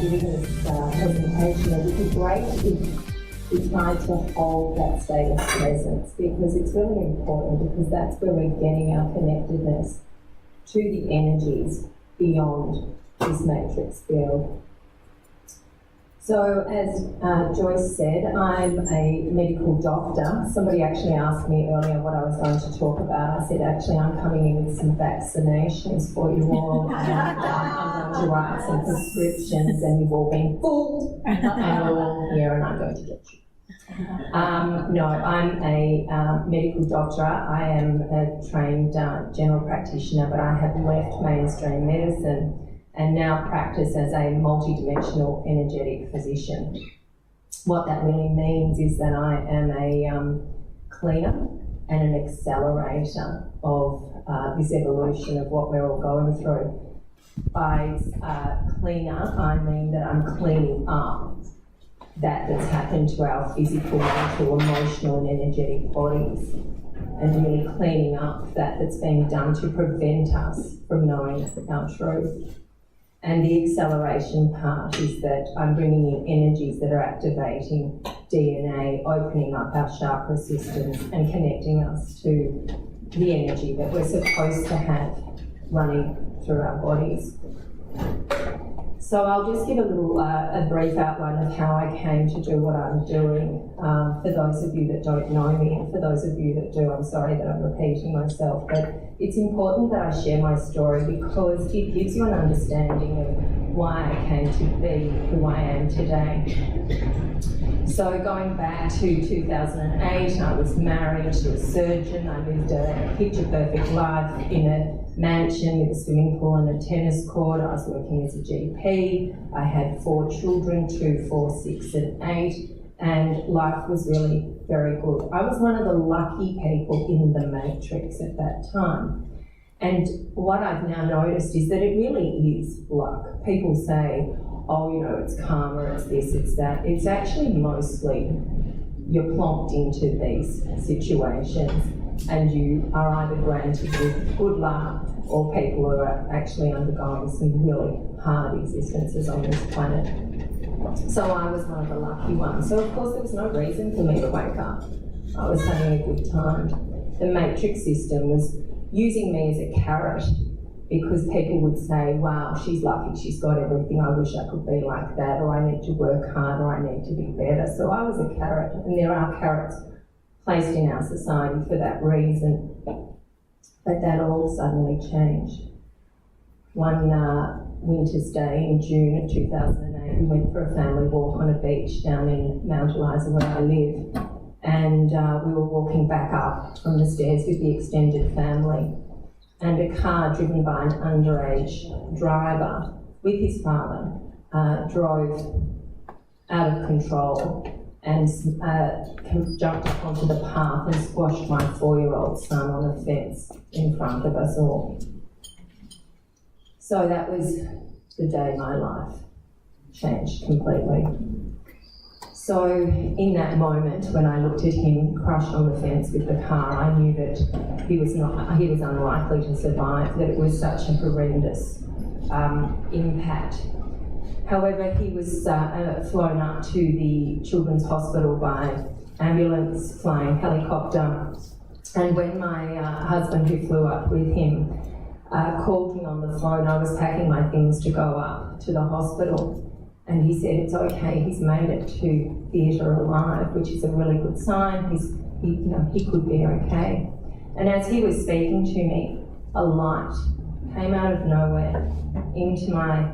giving this presentation, it would be great if we tried to hold that state of presence, because it's really important, because that's where we're getting our connectedness to the energies beyond this matrix field. So, as Joyce said, I'm a medical doctor. Somebody actually asked me earlier what I was going to talk about. I said, actually, I'm coming in with some vaccinations for you all, and I'm going to write some prescriptions, and you've all been fooled, and you're all here, and I'm going to get you. No, I'm a medical doctor. I am a trained general practitioner, but I have left mainstream medicine and now practice as a multidimensional energetic physician. What that really means is that I am a cleaner and an accelerator of this evolution of what we're all going through. By cleaner, I mean that I'm cleaning up that's happened to our physical, mental, emotional and energetic bodies, and really cleaning up that's being done to prevent us from knowing our truth. And the acceleration part is that I'm bringing in energies that are activating DNA, opening up our chakra systems and connecting us to the energy that we're supposed to have running through our bodies. So I'll just give a brief outline of how I came to do what I'm doing. For those of you that don't know me, and for those of you that do, I'm sorry that I'm repeating myself, but it's important that I share my story because it gives you an understanding of why I came to be who I am today. So going back to 2008, I was married to a surgeon. I lived a picture-perfect life in a mansion with a swimming pool and a tennis court. I was working as a GP. I had 4 children, 2, 4, 6 and 8, and life was really very good. I was one of the lucky people in the matrix at that time. And what I've now noticed is that it really is luck. People say, oh, you know, it's karma, it's this, it's that. It's actually mostly you're plonked into these situations and you are either granted with good luck or people who are actually undergoing some really hard existences on this planet. So I was one of the lucky ones. So of course there was no reason for me to wake up. I was having a good time. The matrix system was using me as a carrot because people would say, wow, she's lucky, she's got everything, I wish I could be like that, or I need to work hard, or I need to be better. So I was a carrot, and there are carrots placed in our society for that reason. But that all suddenly changed. One winter's day in June of 2008, we went for a family walk on a beach down in Mount Eliza where I live, and we were walking back up from the stairs with the extended family, and a car driven by an underage driver with his father drove out of control and jumped up onto the path and squashed my 4-year-old son on a fence in front of us all. So that was the day my life changed completely. So in that moment, when I looked at him crushed on the fence with the car, I knew that he was unlikely to survive, that it was such a horrendous impact. However, he was flown up to the Children's Hospital by ambulance, flying helicopter, and when my husband, who flew up with him, called me on the phone, I was packing my things to go up to the hospital. And he said, it's okay, he's made it to theatre alive, which is a really good sign. He could be okay. And as he was speaking to me, a light came out of nowhere into my,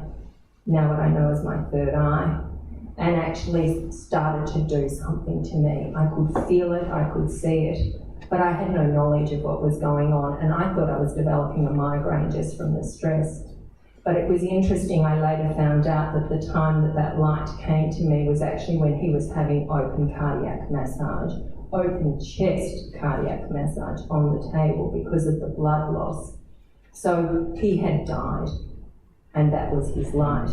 now what I know as my third eye, and actually started to do something to me. I could feel it, I could see it, but I had no knowledge of what was going on, and I thought I was developing a migraine just from the stress. But it was interesting, I later found out that the time that light came to me was actually when he was having open cardiac massage, open chest cardiac massage on the table because of the blood loss. So he had died, and that was his light.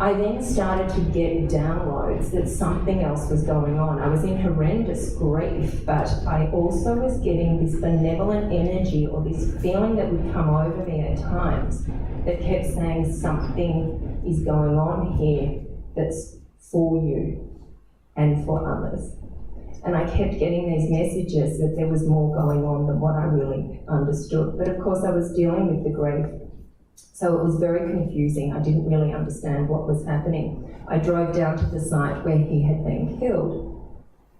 I then started to get downloads that something else was going on. I was in horrendous grief, but I also was getting this benevolent energy or this feeling that would come over me at times that kept saying something is going on here that's for you and for others. And I kept getting these messages that there was more going on than what I really understood. But of course I was dealing with the grief, so it was very confusing. I didn't really understand what was happening. I drove down to the site where he had been killed,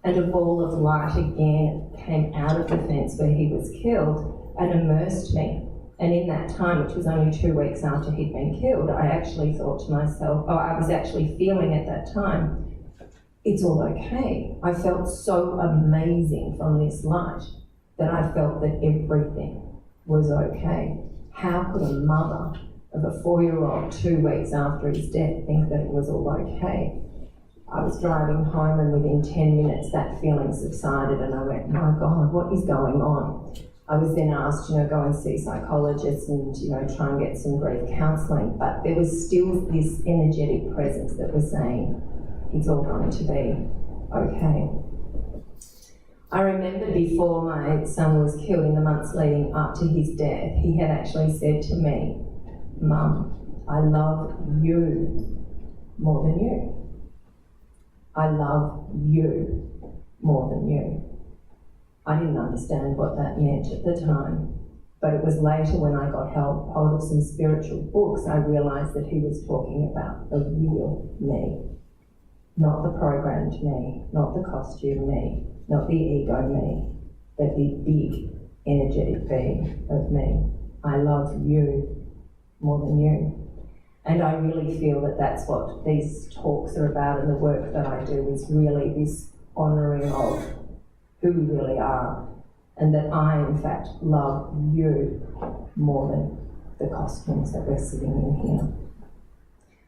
and a ball of light again came out of the fence where he was killed and immersed me. And in that time, which was only 2 weeks after he'd been killed, I actually thought to myself, I was actually feeling at that time, it's all okay. I felt so amazing from this light that I felt that everything was okay. How could a mother of a 4-year-old 2 weeks after his death think that it was all okay? I was driving home, and within 10 minutes that feeling subsided, and I went, my God, what is going on? I was then asked, go and see psychologists and, try and get some grief counselling, but there was still this energetic presence that was saying, it's all going to be okay. I remember before my son was killed, in the months leading up to his death, he had actually said to me, Mum, I love you more than you. I love you more than you. I didn't understand what that meant at the time, but it was later when I got hold of some spiritual books, I realised that he was talking about the real me, not the programmed me, not the costume me, not the ego me, but the big energetic being of me. I love you more than you. And I really feel that that's what these talks are about, and the work that I do is really this honouring of who we really are, and that I, in fact, love you more than the costumes that we're sitting in here.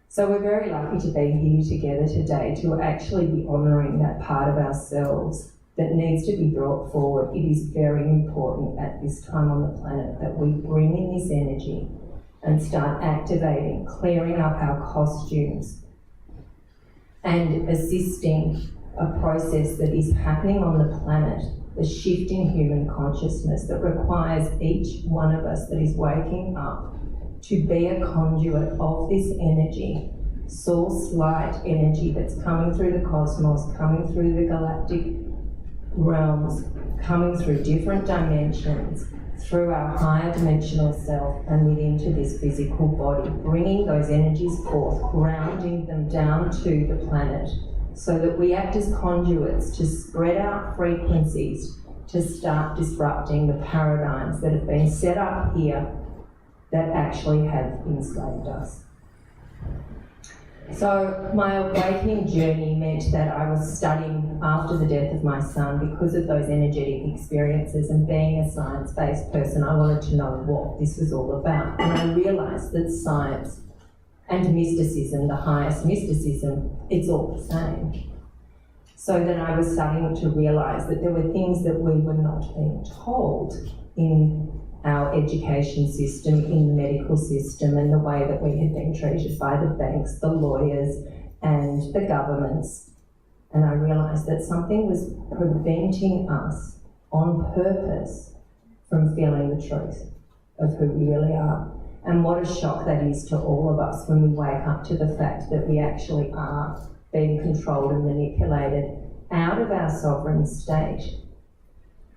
So we're very lucky to be here together today to actually be honouring that part of ourselves that needs to be brought forward. It is very important at this time on the planet that we bring in this energy and start activating, clearing up our costumes and assisting a process that is happening on the planet, the shift in human consciousness that requires each one of us that is waking up to be a conduit of this energy, source light energy that's coming through the cosmos, coming through the galactic realms, coming through different dimensions, through our higher dimensional self and within this physical body, bringing those energies forth, grounding them down to the planet so that we act as conduits to spread out frequencies to start disrupting the paradigms that have been set up here that actually have enslaved us. So my awakening journey meant that I was studying after the death of my son because of those energetic experiences, and being a science-based person, I wanted to know what this was all about. And I realised that science and mysticism, the highest mysticism, it's all the same. So then I was starting to realise that there were things that we were not being told in our education system, in the medical system, and the way that we had been treated by the banks, the lawyers, and the governments. And I realised that something was preventing us on purpose from feeling the truth of who we really are. And what a shock that is to all of us when we wake up to the fact that we actually are being controlled and manipulated out of our sovereign state.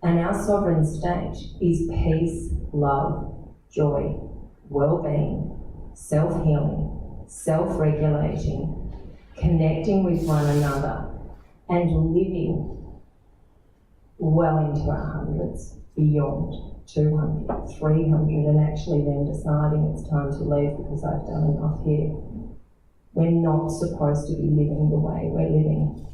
And our sovereign state is peace, love, joy, well-being, self-healing, self-regulating, connecting with one another, and living well into our hundreds, beyond 200, 300, and actually then deciding it's time to leave because I've done enough here. We're not supposed to be living the way we're living.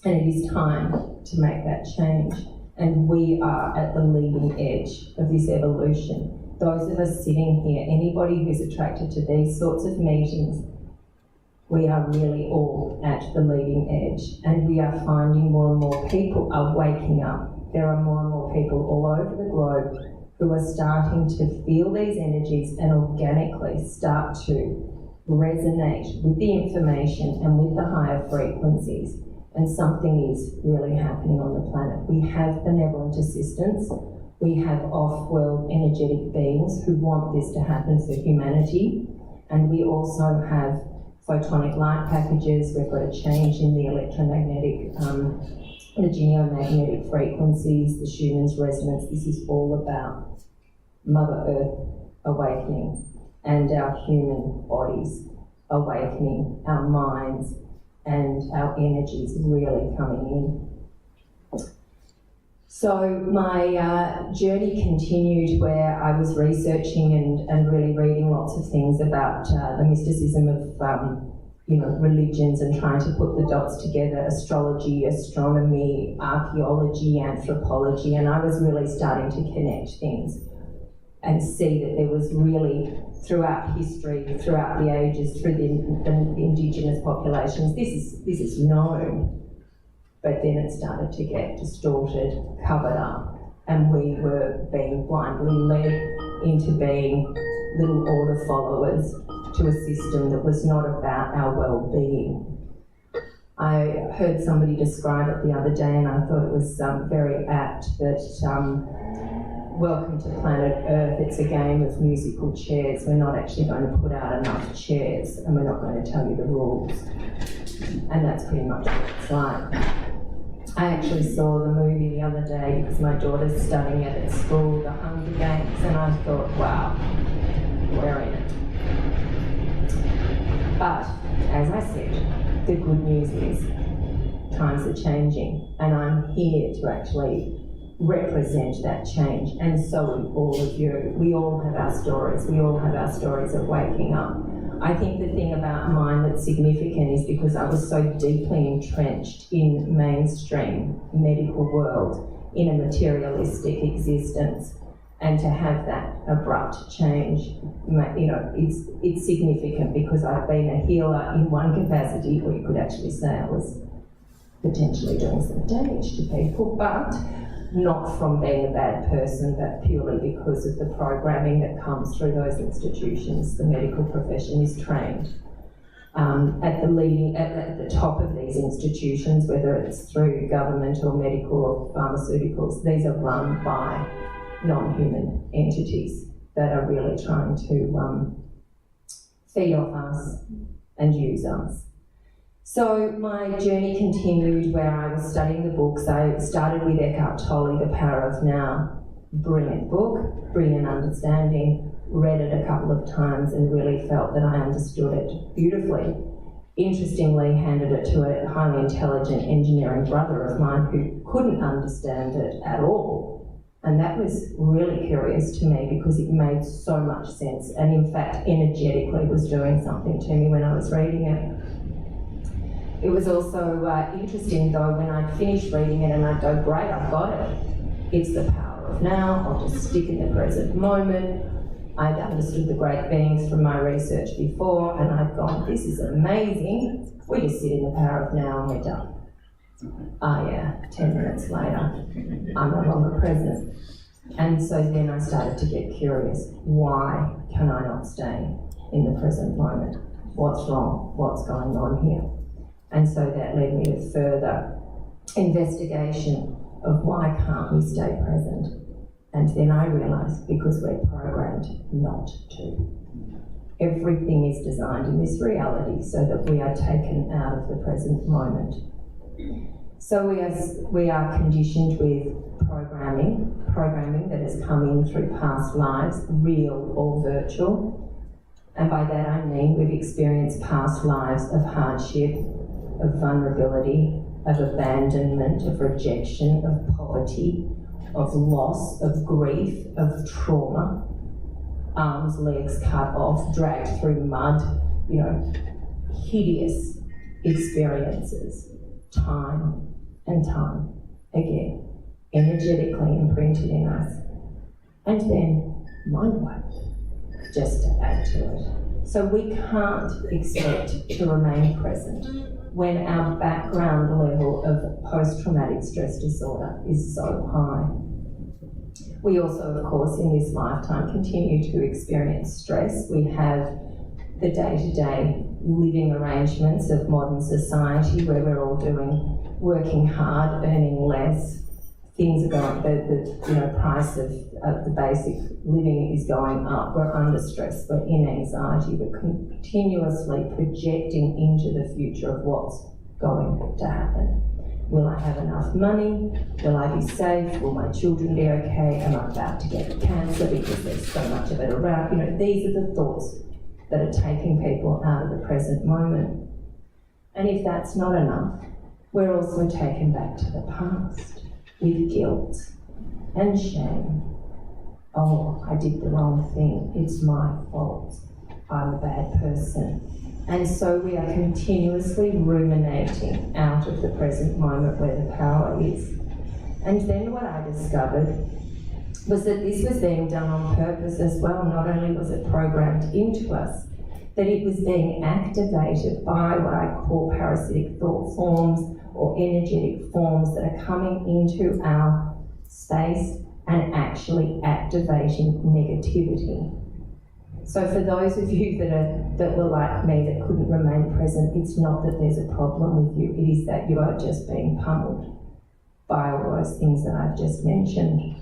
And it is time to make that change. And we are at the leading edge of this evolution. Those of us sitting here, anybody who's attracted to these sorts of meetings, we are really all at the leading edge. And we are finding more and more people are waking up. There are more and more people all over the globe who are starting to feel these energies and organically start to resonate with the information and with the higher frequencies. And something is really happening on the planet. We have benevolent assistants. We have off-world energetic beings who want this to happen for humanity. And we also have photonic light packages. We've got a change in the electromagnetic, the geomagnetic frequencies, the Schumann's resonance. This is all about Mother Earth awakening and our human bodies awakening, our minds and our energies really coming in. So my journey continued where I was researching and really reading lots of things about the mysticism of religions and trying to put the dots together: astrology, astronomy, archaeology, anthropology, and I was really starting to connect things and see that there was really, throughout history, throughout the ages, through the indigenous populations, this is known. But then it started to get distorted, covered up, and we were being blindly led into being little order followers to a system that was not about our well-being. I heard somebody describe it the other day, and I thought it was very apt that welcome to planet Earth, it's a game of musical chairs. We're not actually going to put out enough chairs, and we're not going to tell you the rules. And that's pretty much what it's like. I actually saw the movie the other day because my daughter's studying it at school, The Hunger Games, and I thought, wow, we're in it. But, as I said, the good news is times are changing, and I'm here to actually represent that change, and so do all of you. We all have our stories. We all have our stories of waking up. I think the thing about mine that's significant is because I was so deeply entrenched in mainstream medical world, in a materialistic existence, and to have that abrupt change, it's significant because I've been a healer in one capacity, or you could actually say I was potentially doing some damage to people, but not from being a bad person, but purely because of the programming that comes through those institutions. The medical profession is trained at the top of these institutions, whether it's through government or medical or pharmaceuticals. These are run by non-human entities that are really trying to feed off us and use us. So my journey continued where I was studying the books. I started with Eckhart Tolle, The Power of Now. Brilliant book, brilliant understanding. Read it a couple of times and really felt that I understood it beautifully. Interestingly, handed it to a highly intelligent engineering brother of mine who couldn't understand it at all. And that was really curious to me because it made so much sense, and in fact energetically was doing something to me when I was reading it. It was also interesting though when I'd finished reading it and I'd go, great, I've got it. It's the power of now, I'll just stick in the present moment. I'd understood the great beings from my research before, and I'd gone, this is amazing. We just sit in the power of now and we're done. Oh yeah, 10 minutes later, I'm no longer present. And so then I started to get curious. Why can I not stay in the present moment? What's wrong? What's going on here? And so that led me to further investigation of why can't we stay present? And then I realised because we're programmed not to. Everything is designed in this reality so that we are taken out of the present moment. So we are conditioned with programming that has come in through past lives, real or virtual. And by that I mean we've experienced past lives of hardship, of vulnerability, of abandonment, of rejection, of poverty, of loss, of grief, of trauma, arms, legs cut off, dragged through mud, hideous experiences, time and time again, energetically imprinted in us. And then mind work, just to add to it. So we can't expect to remain present when our background level of post-traumatic stress disorder is so high. We also, of course, in this lifetime continue to experience stress. We have the day-to-day living arrangements of modern society where we're all working hard, earning less, things are going, the price of the basic living is going up. We're under stress, we're in anxiety, we're continuously projecting into the future of what's going to happen. Will I have enough money? Will I be safe? Will my children be okay? Am I about to get cancer because there's so much of it around? These are the thoughts that are taking people out of the present moment. And if that's not enough, we're also taken back to the past with guilt and shame. Oh, I did the wrong thing. It's my fault. I'm a bad person. And so we are continuously ruminating out of the present moment where the power is. And then what I discovered was that this was being done on purpose as well. Not only was it programmed into us, that it was being activated by what I call parasitic thought forms or energetic forms that are coming into our space and actually activating negativity. So for those of you that were like me, that couldn't remain present, it's not that there's a problem with you, it is that you are just being pummeled by all those things that I've just mentioned.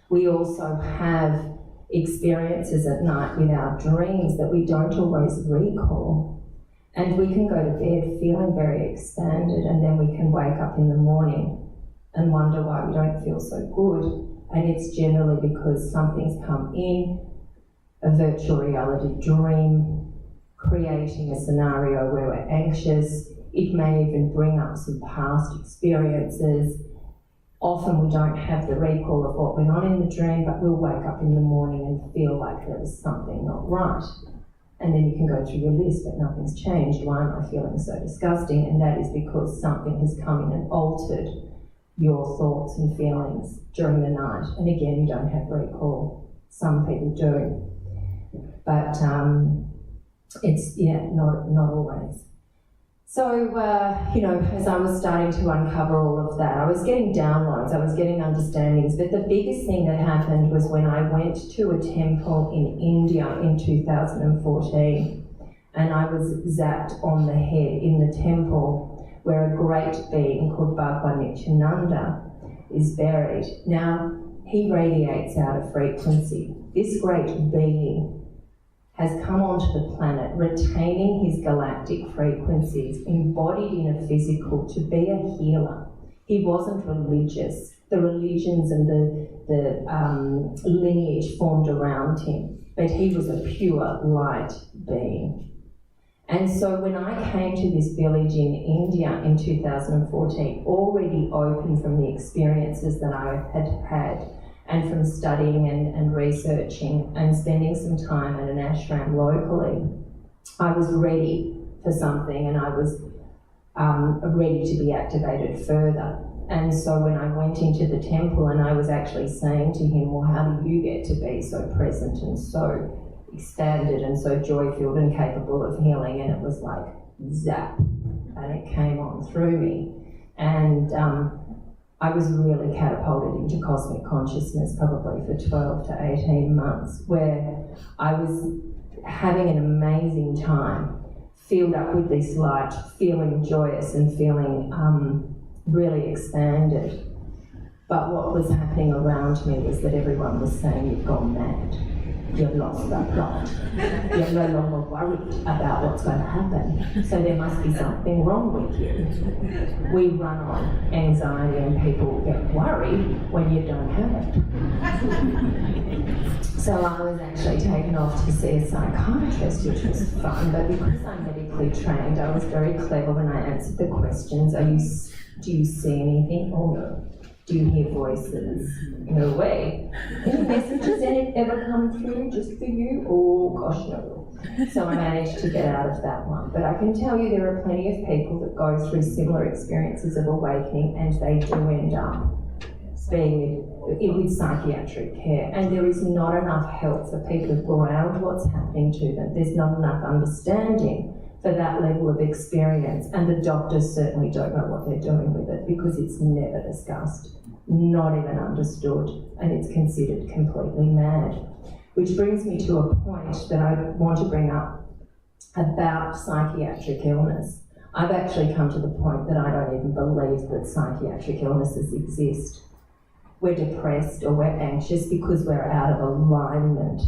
We also have experiences at night with our dreams that we don't always recall. And we can go to bed feeling very expanded, and then we can wake up in the morning and wonder why we don't feel so good. And it's generally because something's come in, a virtual reality dream, creating a scenario where we're anxious. It may even bring up some past experiences. Often we don't have the recall of what went on in the dream, but we'll wake up in the morning and feel like there was something not right. And then you can go through your list, but nothing's changed. Why am I feeling so disgusting? And that is because something has come in and altered your thoughts and feelings during the night. And again, you don't have recall. Some people do. But it's, not always. So, as I was starting to uncover all of that, I was getting downloads, I was getting understandings, but the biggest thing that happened was when I went to a temple in India in 2014, and I was zapped on the head in the temple where a great being called Bhagwan is buried. Now, he radiates out a frequency. This great being has come onto the planet retaining his galactic frequencies, embodied in a physical, to be a healer. He wasn't religious. The religions and the lineage formed around him, but he was a pure light being. And so when I came to this village in India in 2014, already open from the experiences that I had had, and from studying and researching and spending some time at an ashram locally, I was ready for something, and I was ready to be activated further. And so when I went into the temple and I was actually saying to him, well, how do you get to be so present and so expanded and so joy-filled and capable of healing? And it was like zap, and it came on through me. And I was really catapulted into cosmic consciousness probably for 12 to 18 months, where I was having an amazing time, filled up with this light, feeling joyous and feeling really expanded. But what was happening around me was that everyone was saying, you've gone mad. You've lost that plot. You're no longer worried about what's going to happen. So there must be something wrong with you. We run on anxiety and people get worried when you don't have it. So I was actually taken off to see a psychiatrist, which was fun, but because I'm medically trained, I was very clever when I answered the questions. Do you see anything? Oh no. Do you hear voices? No way. Any messages ever come through just for you? Oh gosh, no. So I managed to get out of that one. But I can tell you there are plenty of people that go through similar experiences of awakening, and they do end up being with psychiatric care. And there is not enough help for people to ground what's happening to them. There's not enough understanding for that level of experience, and the doctors certainly don't know what they're doing with it because it's never discussed, not even understood, and it's considered completely mad. Which brings me to a point that I want to bring up about psychiatric illness. I've actually come to the point that I don't even believe that psychiatric illnesses exist. We're depressed or we're anxious because we're out of alignment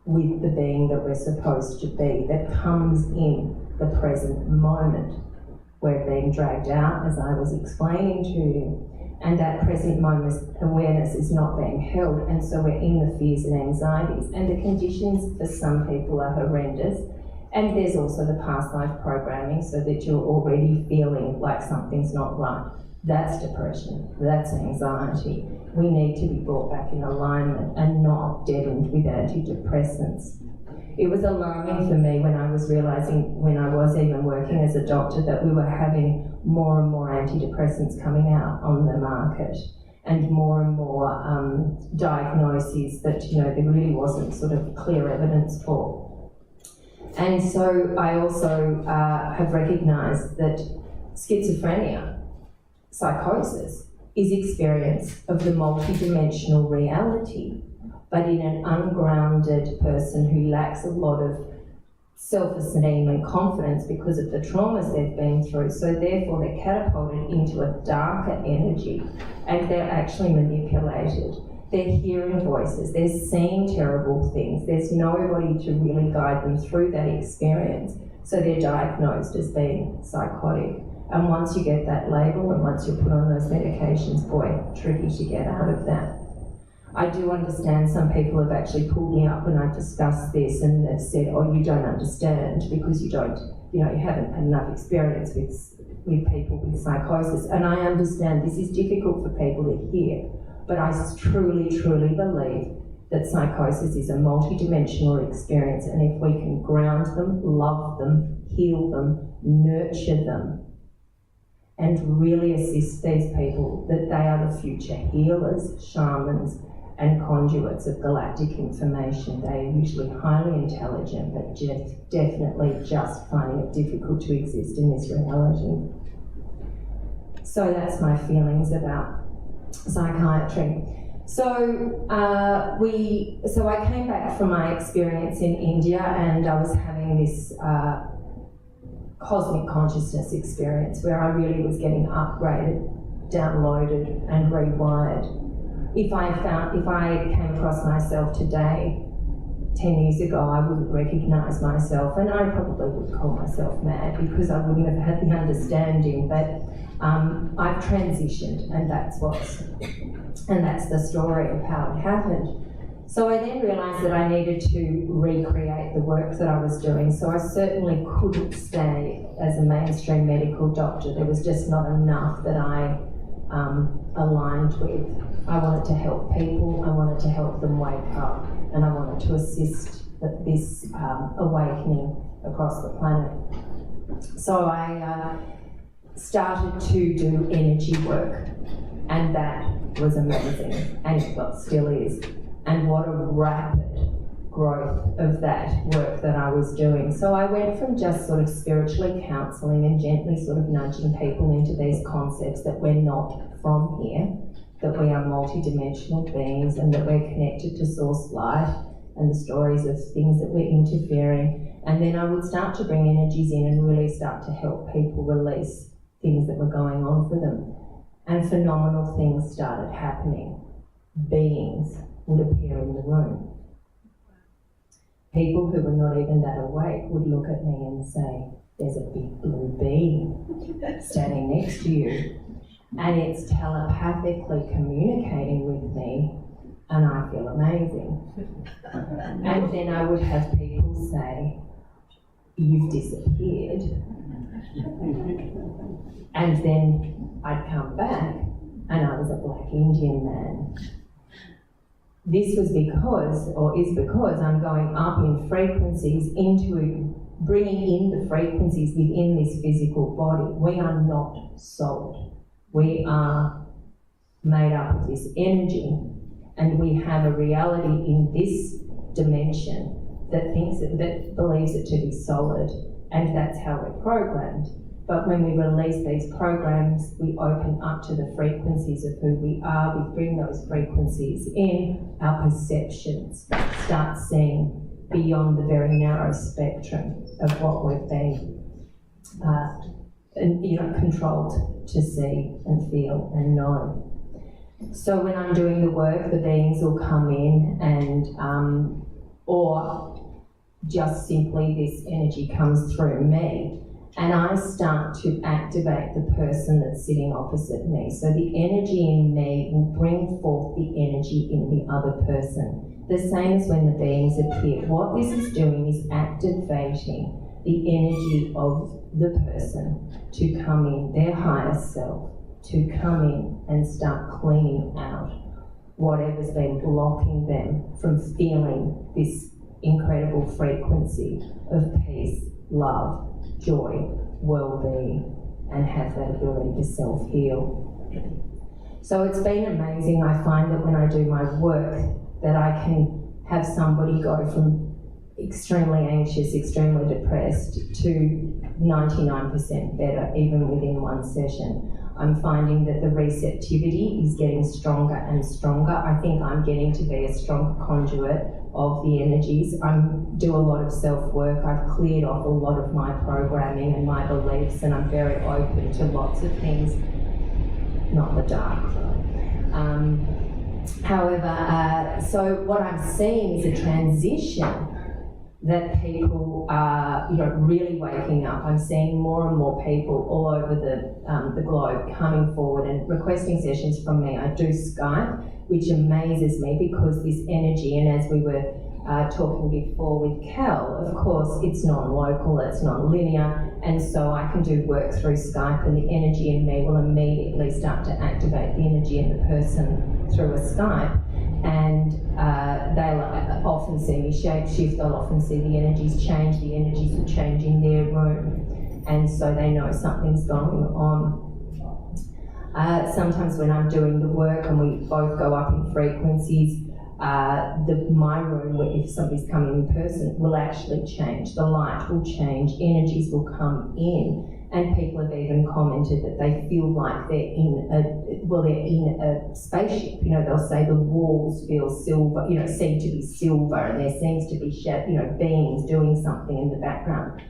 with the being that we're supposed to be, that comes in the present moment. We're being dragged out, as I was explaining to you, and that present moment's awareness is not being held, and so we're in the fears and anxieties, and the conditions for some people are horrendous. And there's also the past life programming, so that you're already feeling like something's not right. That's depression, that's anxiety. We need to be brought back in alignment and not deadened with antidepressants. It was alarming for me when I was realising, when I was even working as a doctor, that we were having more and more antidepressants coming out on the market, and more diagnoses that, you know, there really wasn't sort of clear evidence for. And so I also have recognised that schizophrenia, psychosis, is experience of the multidimensional reality, but in an ungrounded person who lacks a lot of self-esteem and confidence because of the traumas they've been through. So therefore they're catapulted into a darker energy, and they're actually manipulated. They're hearing voices, they're seeing terrible things, there's nobody to really guide them through that experience, so they're diagnosed as being psychotic. And once you get that label and once you're put on those medications, boy, tricky to get out of that. I do understand some people have actually pulled me up when I've discussed this and they've said, oh, you don't understand because you don't, you know, you haven't had enough experience with people with psychosis. And I understand this is difficult for people to hear. But I truly, truly believe that psychosis is a multidimensional experience, and if we can ground them, love them, heal them, nurture them, and really assist these people, that they are the future healers, shamans, and conduits of galactic information. They are usually highly intelligent, but definitely just finding it difficult to exist in this reality. So that's my feelings about psychiatry. So I came back from my experience in India, and I was having this cosmic consciousness experience where I really was getting upgraded, downloaded, and rewired. If I came across myself today, 10 years ago, I wouldn't recognise myself, and I probably would call myself mad because I wouldn't have had the understanding, but I've transitioned, and that's the story of how it happened. So I then realised that I needed to recreate the work that I was doing, so I certainly couldn't stay as a mainstream medical doctor. There was just not enough that I aligned with. I wanted to help people, I wanted to help them wake up, and I wanted to assist this awakening across the planet. So I started to do energy work, and that was amazing, and it still is. And what a rapid growth of that work that I was doing. So I went from just sort of spiritually counselling and gently sort of nudging people into these concepts that we're not from here, that we are multidimensional beings, and that we're connected to source life, and the stories of things that we're interfering. And then I would start to bring energies in and really start to help people release things that were going on for them. And phenomenal things started happening. Beings would appear in the room. People who were not even that awake would look at me and say, there's a big blue being standing next to you. And it's telepathically communicating with me, and I feel amazing. And then I would have people say, you've disappeared. And then I'd come back, and I was a black Indian man. This was because, or is because, I'm going up in frequencies into bringing in the frequencies within this physical body. We are not sold. We are made up of this energy, and we have a reality in this dimension that thinks that believes it to be solid, and that's how we're programmed. But when we release these programs, we open up to the frequencies of who we are. We bring those frequencies in. Our perceptions start seeing beyond the very narrow spectrum of what we've been controlled to see and feel and know. So when I'm doing the work, the beings will come in and, or just simply this energy comes through me, and I start to activate the person that's sitting opposite me. So the energy in me will bring forth the energy in the other person. The same as when the beings appear. What this is doing is activating the energy of the person to come in, their higher self, to come in and start cleaning out whatever's been blocking them from feeling this incredible frequency of peace, love, joy, well-being, and have that ability to self-heal. So it's been amazing. I find that when I do my work that I can have somebody go from extremely anxious, extremely depressed to 99% better even within one session. I'm finding that the receptivity is getting stronger and stronger. I think I'm getting to be a strong conduit of the energies. I do a lot of self-work. I've cleared off a lot of my programming and my beliefs, and I'm very open to lots of things, not the dark though. However, so what I'm seeing is a transition that people are, really waking up. I'm seeing more and more people all over the globe coming forward and requesting sessions from me. I do Skype, which amazes me because this energy, and as we were talking before with Cal, of course, it's non-local, it's non-linear, and so I can do work through Skype, and the energy in me will immediately start to activate the energy in the person through a Skype. And they'll often see me shape-shift, they'll often see the energies change, the energies will change in their room, and so they know something's going on. Sometimes when I'm doing the work and we both go up in frequencies, my room, if somebody's coming in person, will actually change. The light will change, energies will come in, and people have even commented that they feel like they're in a spaceship. They'll say the walls feel silver, seem to be silver, and there seems to be beings doing something in the background.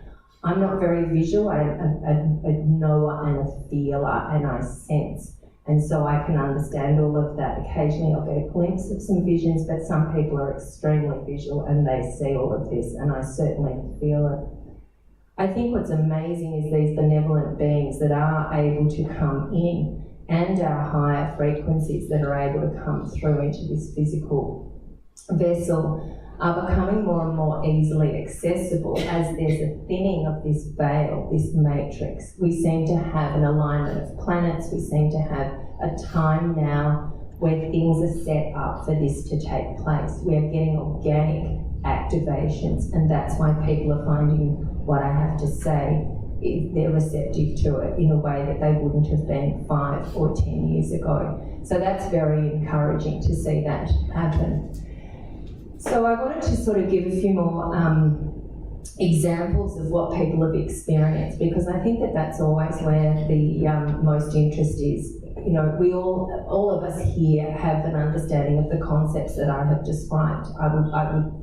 I'm not very visual. I'm a knower and a feeler, and I sense. And so I can understand all of that. Occasionally I'll get a glimpse of some visions, but some people are extremely visual and they see all of this, and I certainly feel it. I think what's amazing is these benevolent beings that are able to come in, and our higher frequencies that are able to come through into this physical vessel are becoming more and more easily accessible as there's a thinning of this veil, this matrix. We seem to have an alignment of planets. We seem to have a time now where things are set up for this to take place. We are getting organic activations, and that's why people are finding what I have to say, they're receptive to it in a way that they wouldn't have been 5 or 10 years ago. So that's very encouraging to see that happen. So I wanted to sort of give a few more examples of what people have experienced, because I think that that's always where the most interest is. We all of us here have an understanding of the concepts that I have described. I would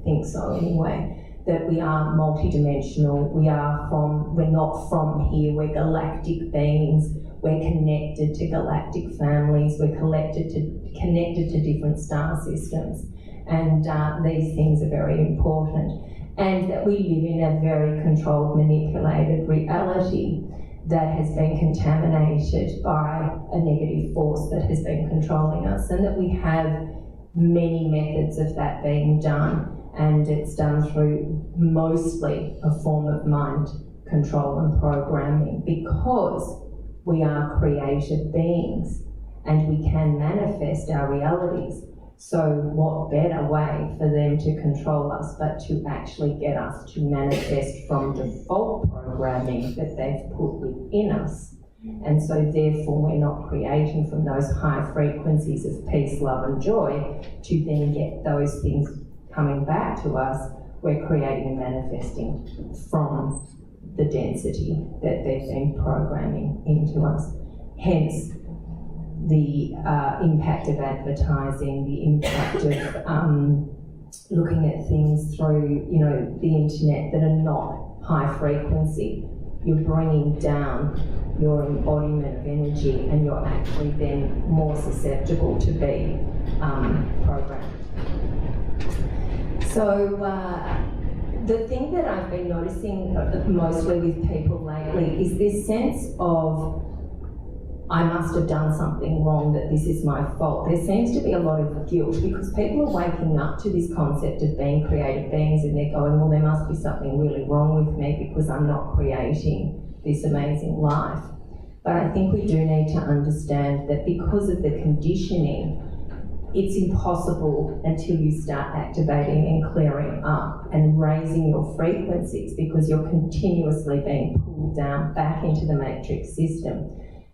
think so anyway. That we are multidimensional, we're not from here, we're galactic beings, we're connected to galactic families, we're connected to different star systems, and these things are very important. And that we live in a very controlled, manipulated reality that has been contaminated by a negative force that has been controlling us, and that we have many methods of that being done. And it's done through mostly a form of mind control and programming, because we are creative beings and we can manifest our realities. So what better way for them to control us but to actually get us to manifest from default programming that they've put within us. And so therefore we're not creating from those high frequencies of peace, love and joy to then get those things coming back to us. We're creating and manifesting from the density that they've been programming into us. Hence the impact of advertising, the impact of looking at things through, the internet that are not high frequency. you're bringing down your embodiment of energy, and you're actually then more susceptible to be programmed. So the thing that I've been noticing mostly with people lately is this sense of, I must have done something wrong, that this is my fault. There seems to be a lot of guilt because people are waking up to this concept of being creative beings, and they're going, well, there must be something really wrong with me because I'm not creating this amazing life. But I think we do need to understand that because of the conditioning, it's impossible until you start activating and clearing up and raising your frequencies, because you're continuously being pulled down back into the matrix system.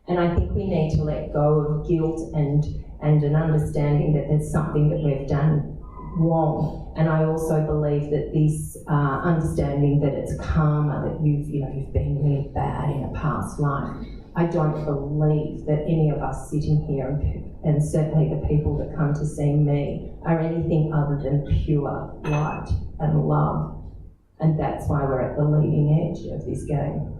And I think we need to let go of guilt and an understanding that there's something that we've done wrong. And I also believe that this understanding that it's karma, that you've been really bad in a past life. I don't believe that any of us sitting here, and certainly the people that come to see me, are anything other than pure light and love. And that's why we're at the leading edge of this game.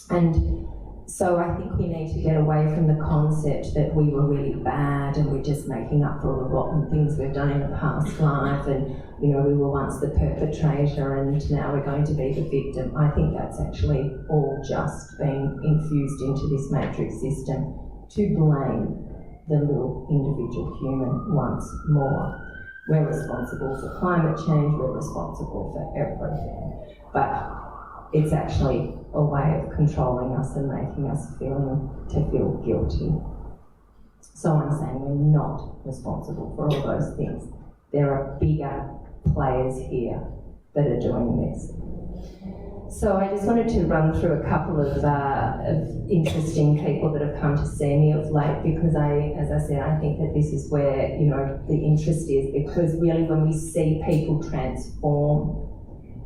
And so I think we need to get away from the concept that we were really bad and we're just making up for all the rotten things we've done in the past life, and we were once the perpetrator and now we're going to be the victim. I think that's actually all just being infused into this matrix system to blame the little individual human once more. We're responsible for climate change, we're responsible for everything. But it's actually a way of controlling us and making us feel guilty. So I'm saying we're not responsible for all those things. There are bigger players here that are doing this. So I just wanted to run through a couple of interesting people that have come to see me of late, because as I said, I think that this is where the interest is, because really when we see people transform,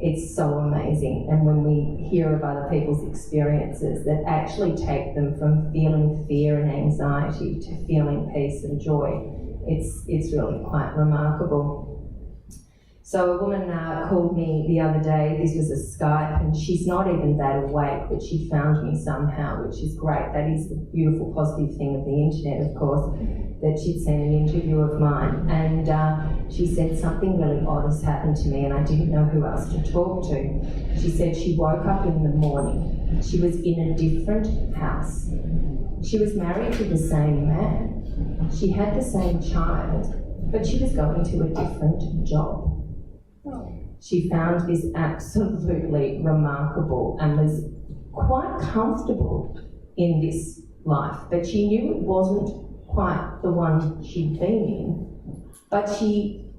it's so amazing. And when we hear of other people's experiences that actually take them from feeling fear and anxiety to feeling peace and joy, it's really quite remarkable. So a woman called me the other day. This was a Skype, and she's not even that awake, but she found me somehow, which is great. That is the beautiful positive thing of the internet, of course, that she'd seen an interview of mine, and she said something really odd has happened to me and I didn't know who else to talk to. She said she woke up in the morning, she was in a different house, she was married to the same man, she had the same child, but she was going to a different job. She found this absolutely remarkable and was quite comfortable in this life, but she knew it wasn't quite the one she'd been in, but she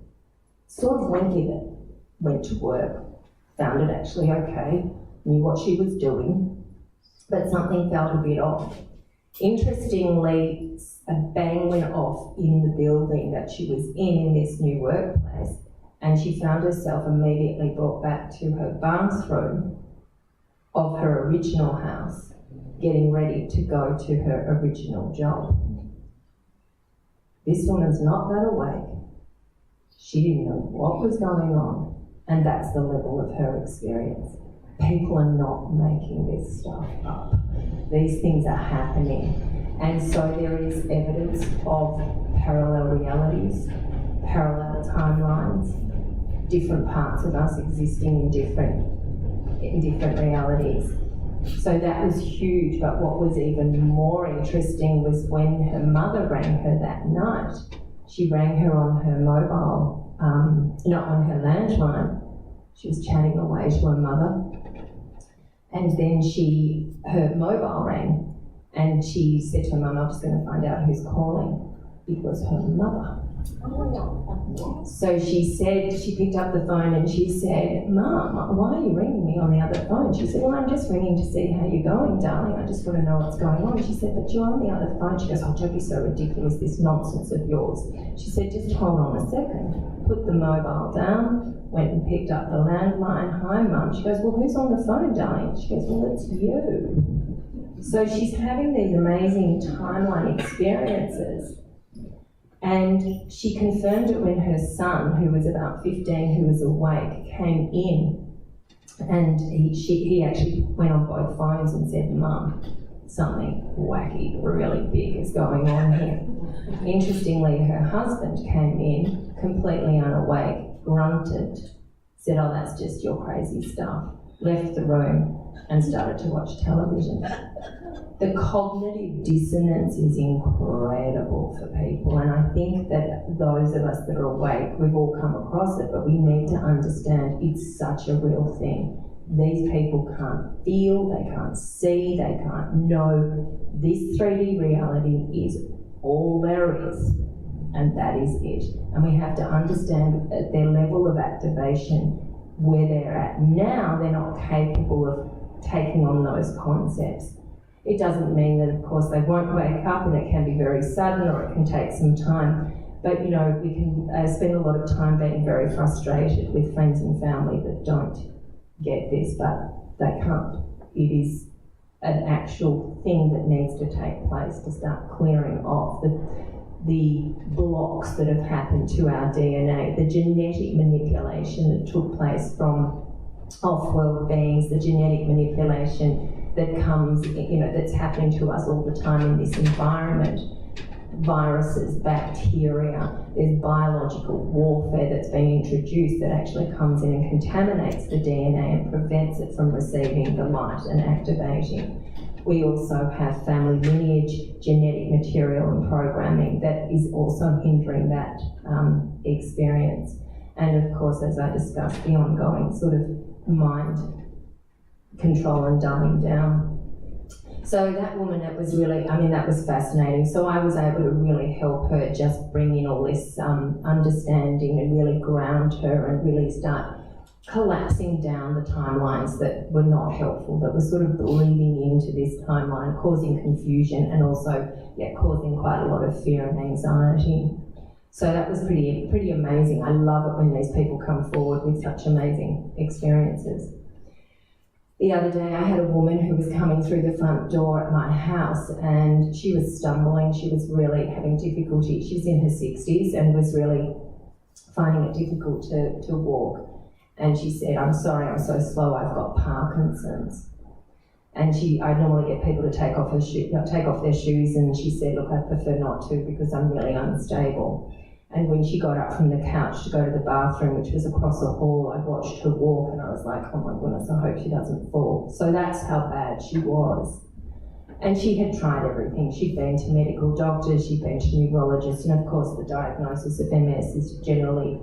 sort of went with it, went to work, found it actually okay, knew what she was doing, but something felt a bit off. Interestingly, a bang went off in the building that she was in this new workplace, and she found herself immediately brought back to her bathroom of her original house, getting ready to go to her original job. This woman's not that awake. She didn't know what was going on, and that's the level of her experience. People are not making this stuff up. These things are happening. And so there is evidence of parallel realities, parallel timelines, different parts of us existing in different realities. So that was huge, but what was even more interesting was when her mother rang her that night. She rang her on her mobile, not on her landline. She was chatting away to her mother, and then her mobile rang, and she said to her mum, I'm just going to find out who's calling. It was her mother. So she picked up the phone and she said, Mum, why are you ringing me on the other phone? She said, well, I'm just ringing to see how you're going, darling. I just want to know what's going on. She said, but you're on the other phone. She goes, oh, don't be so ridiculous, this nonsense of yours. She said, just hold on a second. Put the mobile down, went and picked up the landline. Hi, Mum. She goes, well, who's on the phone, darling? She goes, well, it's you. So she's having these amazing timeline experiences. And she confirmed it when her son, who was about 15, who was awake, came in And he actually went on both phones and said, "Mum, something wacky, really big is going on here." Interestingly, her husband came in, completely unawake, grunted, said, "Oh, that's just your crazy stuff," left the room and started to watch television. The cognitive dissonance is incredible for people, and I think that those of us that are awake, we've all come across it, but we need to understand it's such a real thing. These people can't feel, they can't see, they can't know. This 3D reality is all there is, and that is it. And we have to understand at their level of activation, where they're at now, they're not capable of taking on those concepts. It doesn't mean that, of course, they won't wake up, and it can be very sudden or it can take some time. But, you know, we can spend a lot of time being very frustrated with friends and family that don't get this, but they can't. It is an actual thing that needs to take place to start clearing off the blocks that have happened to our DNA, the genetic manipulation that took place from off-world beings, the genetic manipulation that comes, you know, that's happening to us all the time in this environment. Viruses, bacteria, there's biological warfare that's been introduced that actually comes in and contaminates the DNA and prevents it from receiving the light and activating. We also have family lineage, genetic material and programming that is also hindering that experience. And of course, as I discussed, the ongoing sort of mind control and dumbing down. So that woman, it was really, I mean, that was fascinating. So I was able to really help her just bring in all this understanding and really ground her and really start collapsing down the timelines that were not helpful, that were sort of bleeding into this timeline, causing confusion and also causing quite a lot of fear and anxiety. So that was pretty amazing. I love it when these people come forward with such amazing experiences. The other day I had a woman who was coming through the front door at my house, and she was stumbling, she was really having difficulty. She was in her 60s and was really finding it difficult to walk. And she said, "I'm sorry, I'm so slow, I've got Parkinson's." And I normally get people to take off their shoes, and she said, "Look, I prefer not to because I'm really unstable." And when she got up from the couch to go to the bathroom, which was across the hall, I watched her walk and I was like, "Oh my goodness, I hope she doesn't fall." So that's how bad she was. And she had tried everything. She'd been to medical doctors, she'd been to neurologists, and of course the diagnosis of MS is generally,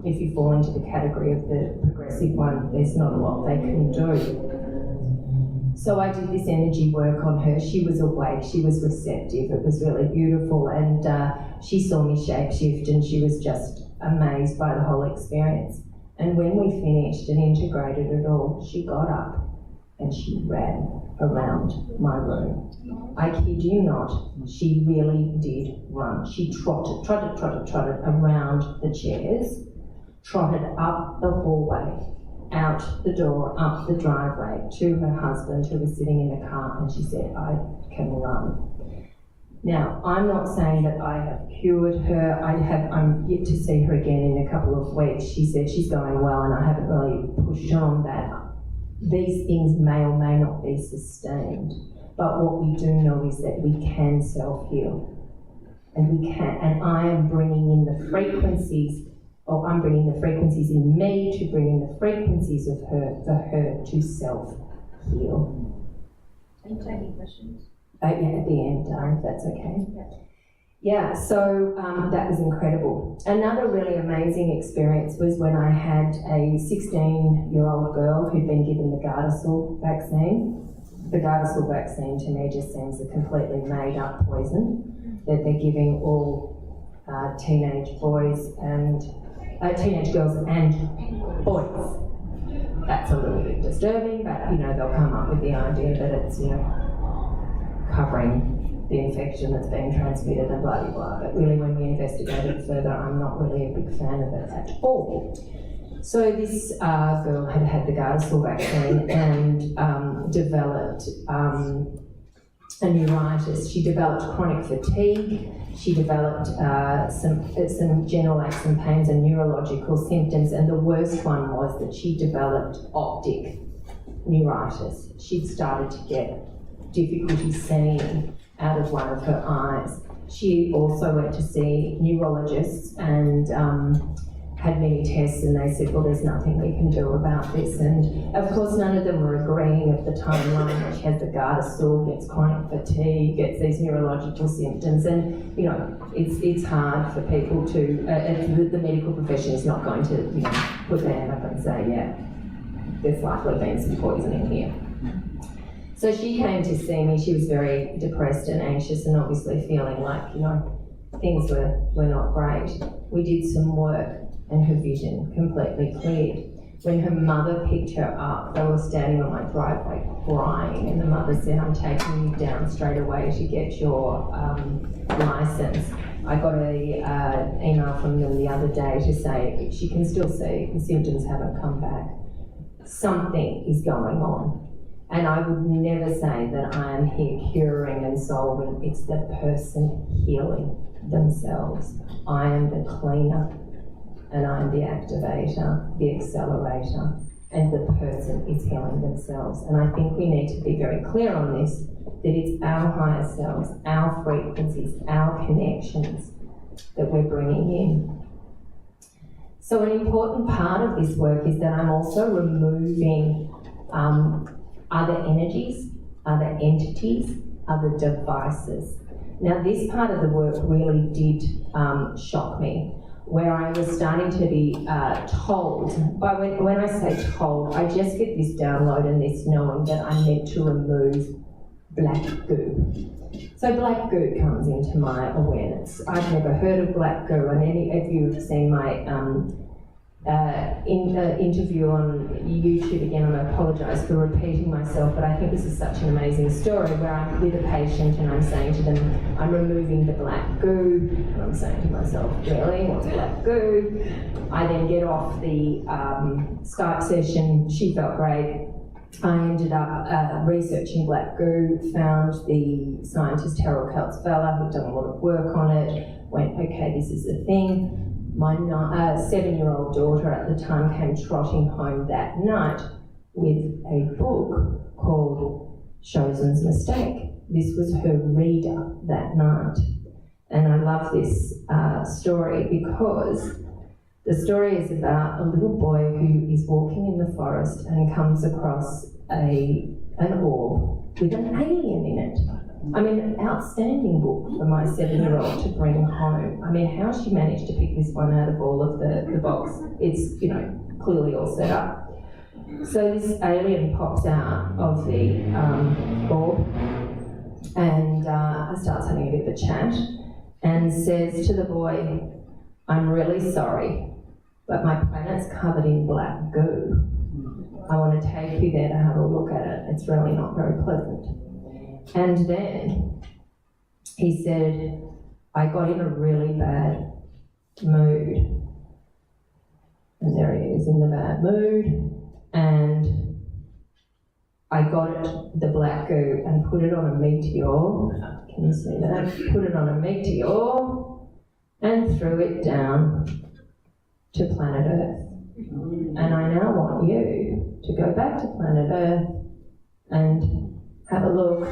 if you fall into the category of the progressive one, there's not a lot they can do. So I did this energy work on her. She was awake, she was receptive, it was really beautiful, and she saw me shapeshift and she was just amazed by the whole experience. And when we finished and integrated it all, she got up and she ran around my room. I kid you not, she really did run. She trotted around the chairs, trotted up the hallway, out the door, up the driveway to her husband who was sitting in the car, and she said, "I can run." Now, I'm not saying that I have cured her. I'm yet to see her again in a couple of weeks. She said she's going well, and I haven't really pushed her on that. These things may or may not be sustained, but what we do know is that we can self-heal, and we can. And I am bringing in the frequencies. I'm bringing the frequencies in me to bring in the frequencies of her for her to self-heal. Are you taking questions? Yeah, at the end, if that's okay. Yeah, so that was incredible. Another really amazing experience was when I had a 16-year-old girl who'd been given the Gardasil vaccine. The Gardasil vaccine to me just seems a completely made-up poison that they're giving all teenage boys and teenage girls and boys. That's a little bit disturbing, but you know, they'll come up with the idea that it's, you know, covering the infection that's being transmitted and blah, blah, blah. But really, when we investigate it further, I'm not really a big fan of it at all. So this girl had had the Gardasil vaccine and developed a neuritis. She developed chronic fatigue. She developed some general aches and pains and neurological symptoms, and the worst one was that she developed optic neuritis. She'd started to get difficulty seeing out of one of her eyes. She also went to see neurologists and had many tests, and they said, well, there's nothing we can do about this. And of course, none of them were agreeing at the timeline. She has the Gardasil, gets chronic fatigue, gets these neurological symptoms, and you know, it's hard for people to, the medical profession is not going to, you know, put their hand up and say, yeah, there's likely been some poisoning here. So she came to see me. She was very depressed and anxious and obviously feeling like, you know, things were not great. We did some work and her vision completely cleared. When her mother picked her up, they were standing on my driveway crying, and the mother said, I'm taking you down straight away to get your licence. I got an email from them the other day to say she can still see, the symptoms haven't come back. Something is going on. And I would never say that I am here curing and solving. It's the person healing themselves. I am the cleaner, and I am the activator, the accelerator, and the person is healing themselves. And I think we need to be very clear on this, that it's our higher selves, our frequencies, our connections that we're bringing in. So an important part of this work is that I'm also removing other energies, other entities, other devices. Now, this part of the work really did shock me, where I was starting to be told, but when I say told, I just get this download and this knowing that I'm meant to remove black goo. So black goo comes into my awareness. I've never heard of black goo, and any of you have seen my interview on YouTube. Again, I apologise for repeating myself, but I think this is such an amazing story where I'm with a patient and I'm saying to them, I'm removing the black goo, and I'm saying to myself, really, what's black goo? I then get off the Skype session. She felt great. I ended up researching black goo, found the scientist Harold Kaltzfella, who'd done a lot of work on it, went, okay, this is the thing. My 7-year-old daughter at the time came trotting home that night with a book called Chosen's Mistake. This was her reader that night. And I love this story because the story is about a little boy who is walking in the forest and comes across an orb with an alien in it. I mean, an outstanding book for my 7-year-old to bring home. I mean, how she managed to pick this one out of all of the box, it's, you know, clearly all set up. So this alien pops out of the orb and starts having a bit of a chat and says to the boy, I'm really sorry, but my planet's covered in black goo. I want to take you there to have a look at it. It's really not very pleasant. And then he said, I got in a really bad mood. And there he is in the bad mood. And I got the black goo and put it on a meteor. Can you see that? Put it on a meteor and threw it down to planet Earth. And I now want you to go back to planet Earth and have a look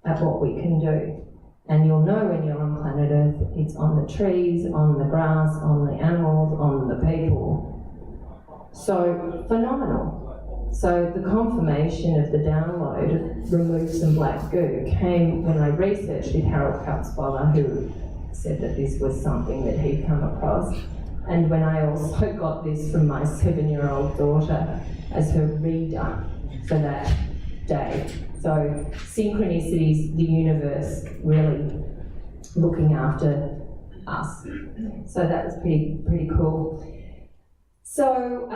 at what we can do. And you'll know when you're on planet Earth, it's on the trees, on the grass, on the animals, on the people. So, phenomenal. So the confirmation of the download, remove some black goo, came when I researched with Harold Kaltzfella, who said that this was something that he'd come across. And when I also got this from my 7-year-old daughter as her reader for that day. So synchronicities, the universe really looking after us. So that was pretty cool. So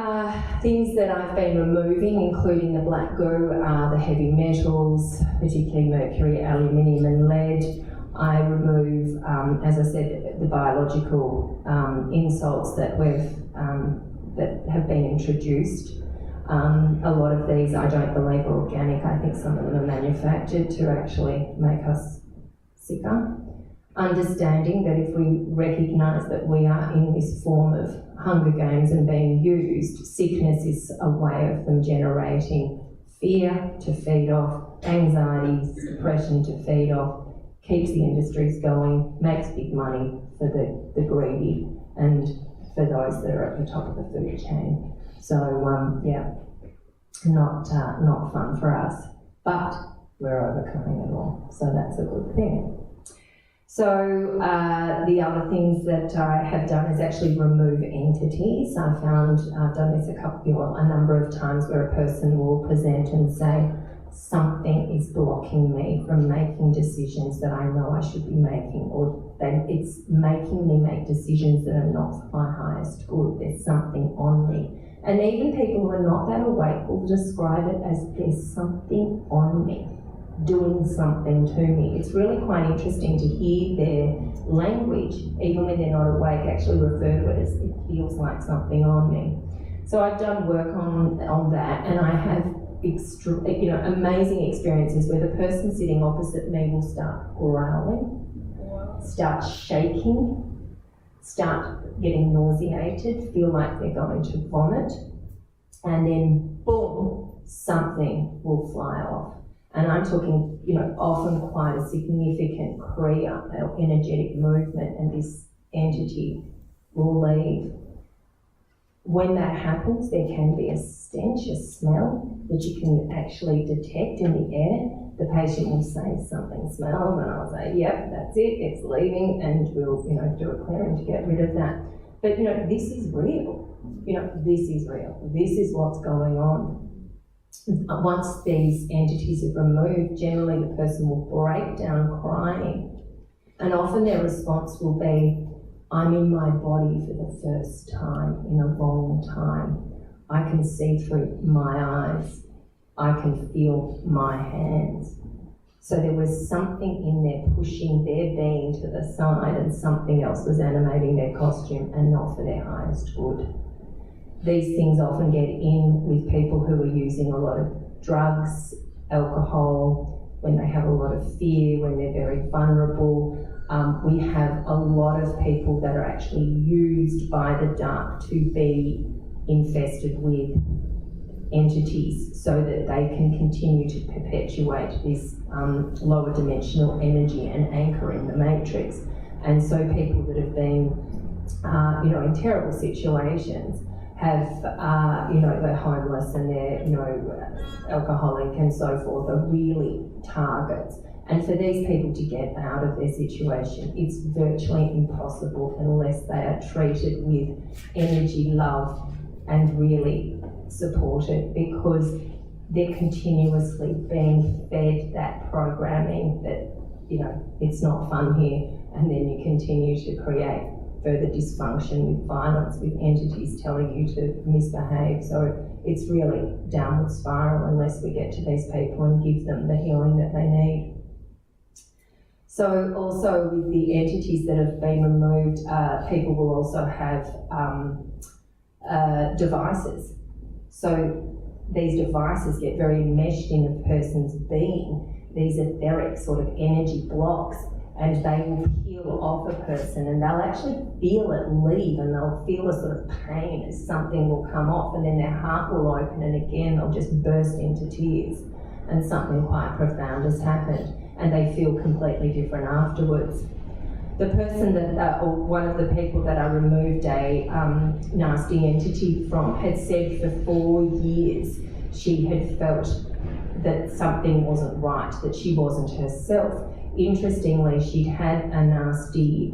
things that I've been removing, including the black goo, are the heavy metals, particularly mercury, aluminium and lead. I remove, as I said, the biological insults that that have been introduced. A lot of these I don't believe are organic. I think some of them are manufactured to actually make us sicker. Understanding that if we recognise that we are in this form of Hunger Games and being used, sickness is a way of them generating fear to feed off, anxiety, depression to feed off, keeps the industries going, makes big money for the greedy and for those that are at the top of the food chain. So yeah, not fun for us, but we're overcoming it all, so that's a good thing. So the other things that I have done is actually remove entities. I've done this a number of times where a person will present and say, something is blocking me from making decisions that I know I should be making, or that it's making me make decisions that are not for my highest good. There's something on me. And even people who are not that awake will describe it as there's something on me, doing something to me. It's really quite interesting to hear their language, even when they're not awake, actually refer to it as it feels like something on me. So I've done work on that, and I have amazing experiences where the person sitting opposite me will start growling, start shaking, start getting nauseated, feel like they're going to vomit, and then boom, something will fly off. And I'm talking, often quite a significant kriya or energetic movement, and this entity will leave. When that happens, there can be a stench, a smell that you can actually detect in the air. The patient will say, something smells, and I'll say, yep, that's it, it's leaving, and we'll, do a clearing to get rid of that. But, this is real. This is real. This is what's going on. Once these entities are removed, generally the person will break down crying, and often their response will be, I'm in my body for the first time in a long time. I can see through my eyes. I can feel my hands. So there was something in there pushing their being to the side, and something else was animating their costume and not for their highest good. These things often get in with people who are using a lot of drugs, alcohol, when they have a lot of fear, when they're very vulnerable. We have a lot of people that are actually used by the dark to be infested with entities so that they can continue to perpetuate this lower dimensional energy and anchor in the matrix. And so people that have been, in terrible situations have, they're homeless and they're, alcoholic and so forth, are really targets. And for these people to get out of their situation, it's virtually impossible unless they are treated with energy, love, and really supported, because they're continuously being fed that programming that, it's not fun here, and then you continue to create further dysfunction with violence, with entities telling you to misbehave. So it's really downward spiral unless we get to these people and give them the healing that they need. So also with the entities that have been removed, people will also have devices. So these devices get very enmeshed in a person's being, these etheric sort of energy blocks, and they will peel off a person, and they'll actually feel it leave, and they'll feel a sort of pain as something will come off, and then their heart will open, and again they'll just burst into tears, and something quite profound has happened, and they feel completely different afterwards. The person that, or one of the people that I removed a nasty entity from, had said for 4 years she had felt that something wasn't right, that she wasn't herself. Interestingly, she'd had a nasty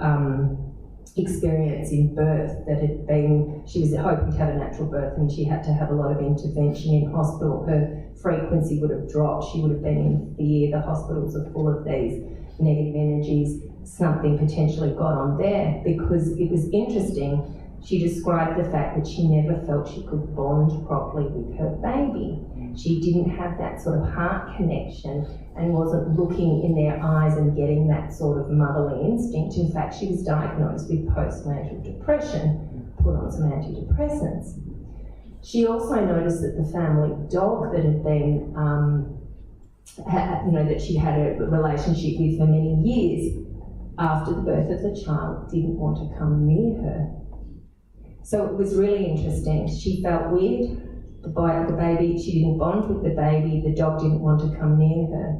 experience in birth that had been, she was hoping to have a natural birth and she had to have a lot of intervention in hospital. Her frequency would have dropped, she would have been in fear, the hospitals are full of these negative energies. Something potentially got on there, because it was interesting. She described the fact that she never felt she could bond properly with her baby. She didn't have that sort of heart connection and wasn't looking in their eyes and getting that sort of motherly instinct. In fact, she was diagnosed with postnatal depression, put on some antidepressants. She also noticed that the family dog that had been, that she had a relationship with for many years, after the birth of the child, didn't want to come near her. So it was really interesting. She felt weird. The baby, she didn't bond with the baby. The dog didn't want to come near her.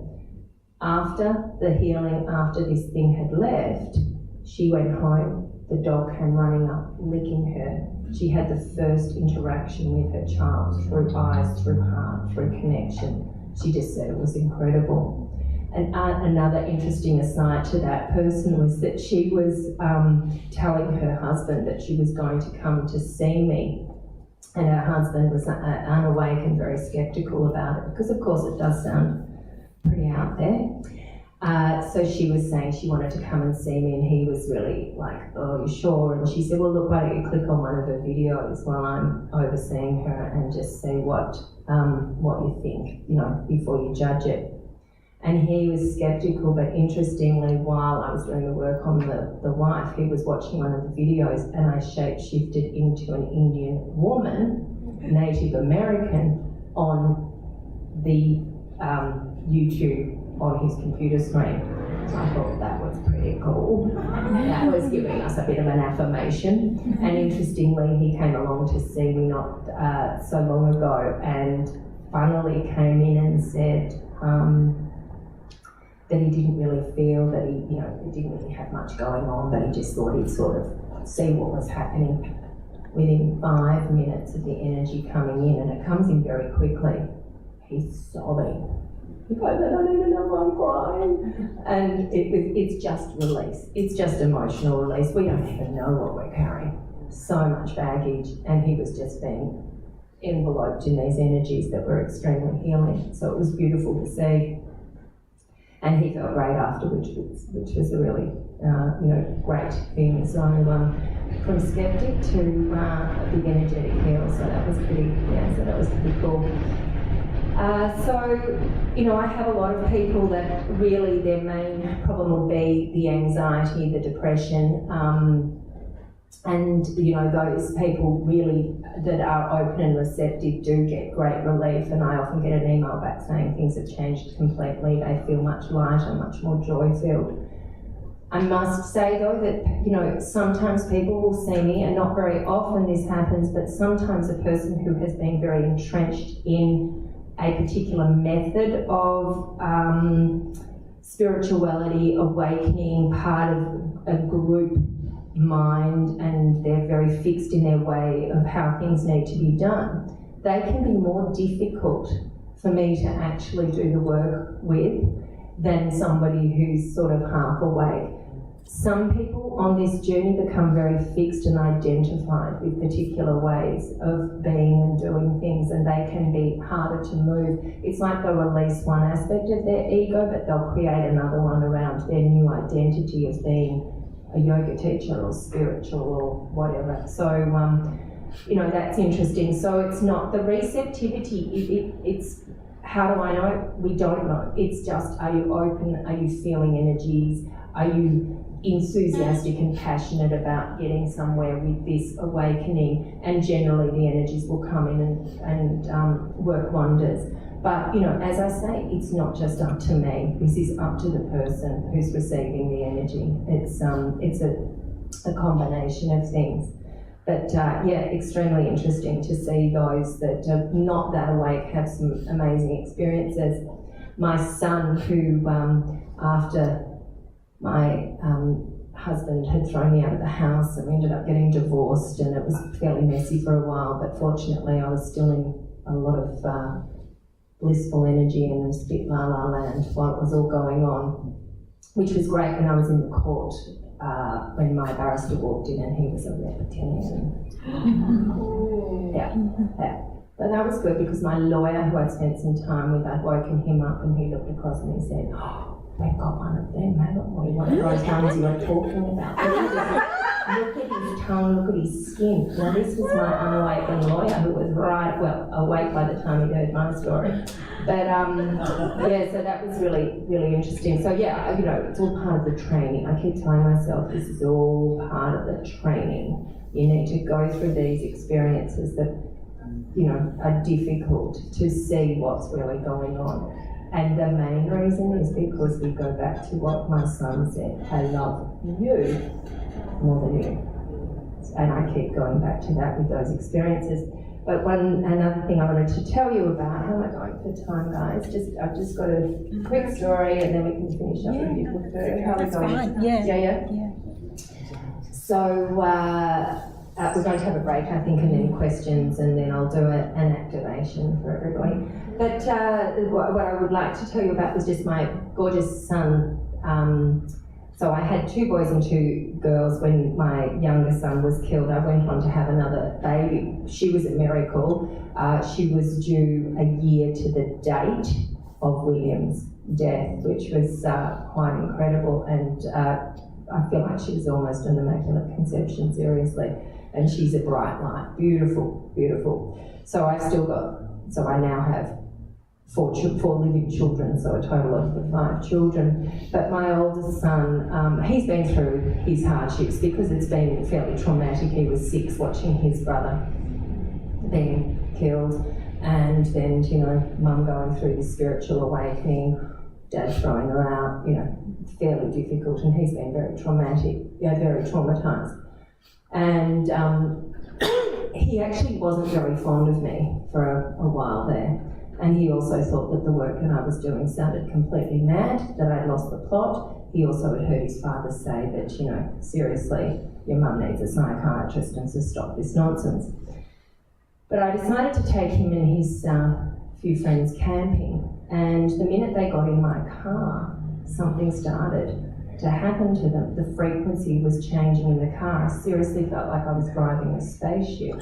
After the healing, after this thing had left, she went home. The dog came running up, licking her. She had the first interaction with her child through eyes, through heart, through connection. She just said it was incredible. And another interesting aside to that person was that she was telling her husband that she was going to come to see me. And her husband was unawake and very sceptical about it, because of course it does sound pretty out there. So she was saying she wanted to come and see me, and he was really like, oh, you sure? And she said, well, look, why don't you click on one of her videos while I'm overseeing her and just see what you think, before you judge it. And he was sceptical, but interestingly, while I was doing the work on the wife, he was watching one of the videos, and I shape-shifted into an Indian woman, Native American, on the YouTube on his computer screen. So I thought that was pretty cool. That was giving us a bit of an affirmation. And interestingly, he came along to see me not so long ago, and finally came in and said that he didn't really feel that he didn't really have much going on, but he just thought he'd sort of see what was happening. Within 5 minutes of the energy coming in, and it comes in very quickly, he's sobbing. He goes, I don't even know why I'm crying. And it's just release. It's just emotional release. We don't even know what we're carrying. So much baggage, and he was just being enveloped in these energies that were extremely healing. So it was beautiful to see. And he felt great afterwards, which was a really, great thing. So from skeptic to a big energetic heal, so that was pretty cool. I have a lot of people that really their main problem will be the anxiety, the depression, and those people really that are open and receptive do get great relief, and I often get an email back saying things have changed completely. They feel much lighter, much more joy-filled. I must say though that, sometimes people will see me, and not very often this happens, but sometimes a person who has been very entrenched in a particular method of spirituality, awakening, part of a group mind, and they're very fixed in their way of how things need to be done, they can be more difficult for me to actually do the work with than somebody who's sort of half awake. Some people on this journey become very fixed and identified with particular ways of being and doing things, and they can be harder to move. It's like they'll release one aspect of their ego, but they'll create another one around their new identity of being a yoga teacher or spiritual or whatever. So, that's interesting. So it's not the receptivity, it's how do I know? We don't know. It's just, are you open? Are you feeling energies? Are you enthusiastic and passionate about getting somewhere with this awakening? And generally the energies will come in and work wonders. But, as I say, it's not just up to me. This is up to the person who's receiving the energy. It's a combination of things. But, extremely interesting to see those that are not that awake have some amazing experiences. My son, who, after my husband had thrown me out of the house, and we ended up getting divorced, and it was fairly messy for a while, but fortunately I was still in a lot of blissful energy and spit la la land while it was all going on, which was great when I was in the court when my barrister walked in and he was a reptilian. Yeah. But that was good because my lawyer, who I'd spent some time with, I'd woken him up and he looked across and he said, oh, we've got one of them, haven't we? One of those ones you were talking about. Look at his tongue, look at his skin. Now this was my unawakened lawyer who was awake by the time he heard my story. But so that was really, really interesting. So it's all part of the training. I keep telling myself this is all part of the training. You need to go through these experiences that are difficult to see what's really going on. And the main reason is because we go back to what my son said, I love you more than you. And I keep going back to that with those experiences. But another thing I wanted to tell you about, how am I going for time, guys? I've just got a quick story and then we can finish up if you prefer. How are we going? Fine. Yeah. So we're going to have a break, I think, and then questions, and then I'll do an activation for everybody. But what I would like to tell you about was just my gorgeous son. So I had 2 boys and 2 girls when my younger son was killed. I went on to have another baby. She was a miracle. She was due a year to the date of William's death, which was quite incredible. And I feel like she was almost an immaculate conception, seriously. And she's a bright light, beautiful, beautiful. So I now have 4 living children, so a total of 5 children. But my oldest son, he's been through his hardships because it's been fairly traumatic. He was 6 watching his brother being killed, and then, mum going through this spiritual awakening, dad throwing her out, fairly difficult, and he's been very traumatic, very traumatised. And he actually wasn't very fond of me for a while there. And he also thought that the work that I was doing sounded completely mad, that I'd lost the plot. He also had heard his father say that, seriously, your mum needs a psychiatrist and to stop this nonsense. But I decided to take him and his few friends camping. And the minute they got in my car, something started to happen to them. The frequency was changing in the car. I seriously felt like I was driving a spaceship.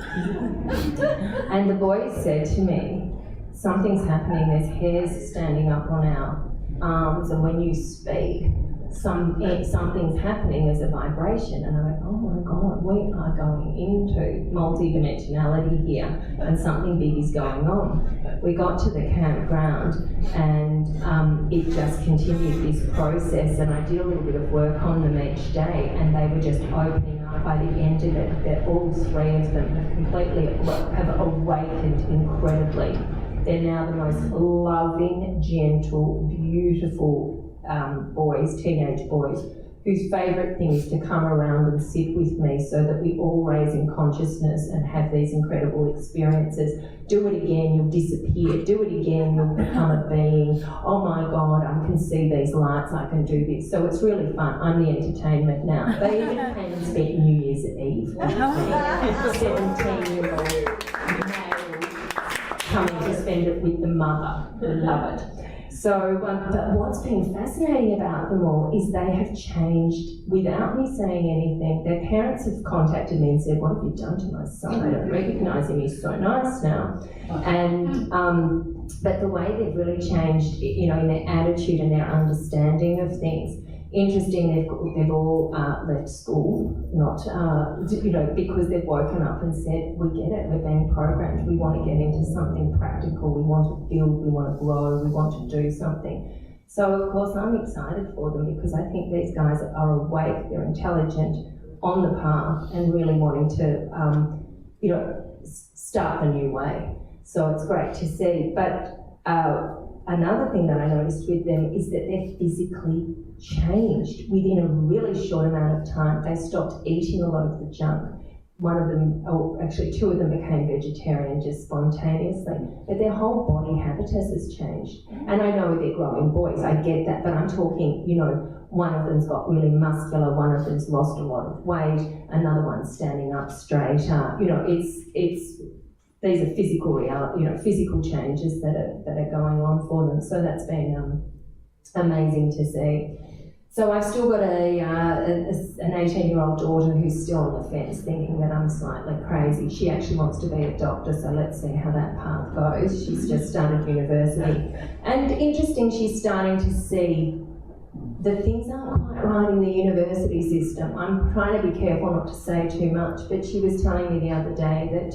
And the boys said to me, something's happening, there's hairs standing up on our arms, and when you speak, something's happening, there's a vibration. And I went, oh my God, we are going into multidimensionality here, and something big is going on. We got to the campground, and it just continued this process, and I did a little bit of work on them each day, and they were just opening up. By the end of it, that all 3 of them have awakened incredibly. They're now the most loving, gentle, beautiful boys, teenage boys, whose favourite thing is to come around and sit with me so that we all raise in consciousness and have these incredible experiences. Do it again, you'll disappear. Do it again, you'll become a being. Oh my God, I can see these lights, I can do this. So it's really fun. I'm the entertainment now. They even came and spent New Year's Eve with me. 17-year-old male coming to spend it with the mother. Love it. So, but what's been fascinating about them all is they have changed without me saying anything. Their parents have contacted me and said, what have you done to my son? I don't recognise him, he's so nice now. And, but the way they've really changed, in their attitude and their understanding of things. Interesting, they've all left school, not, because they've woken up and said, we get it, we're being programmed, we want to get into something practical, we want to build, we want to grow, we want to do something. So, of course, I'm excited for them because I think these guys are awake, they're intelligent, on the path, and really wanting to, start the new way. So it's great to see. But another thing that I noticed with them is that they're physically changed within a really short amount of time. They stopped eating a lot of the junk. One of them, actually 2 of them became vegetarian just spontaneously, but their whole body habitus has changed. And I know they're growing boys, I get that, but I'm talking, one of them's got really muscular, one of them's lost a lot of weight, another one's standing up straighter. These are physical reality, physical changes that are going on for them. So that's been amazing to see. So I've still got an 18-year-old daughter who's still on the fence, thinking that I'm slightly crazy. She actually wants to be a doctor, so let's see how that path goes. She's just started university. And interesting, she's starting to see that things aren't quite right in the university system. I'm trying to be careful not to say too much, but she was telling me the other day that,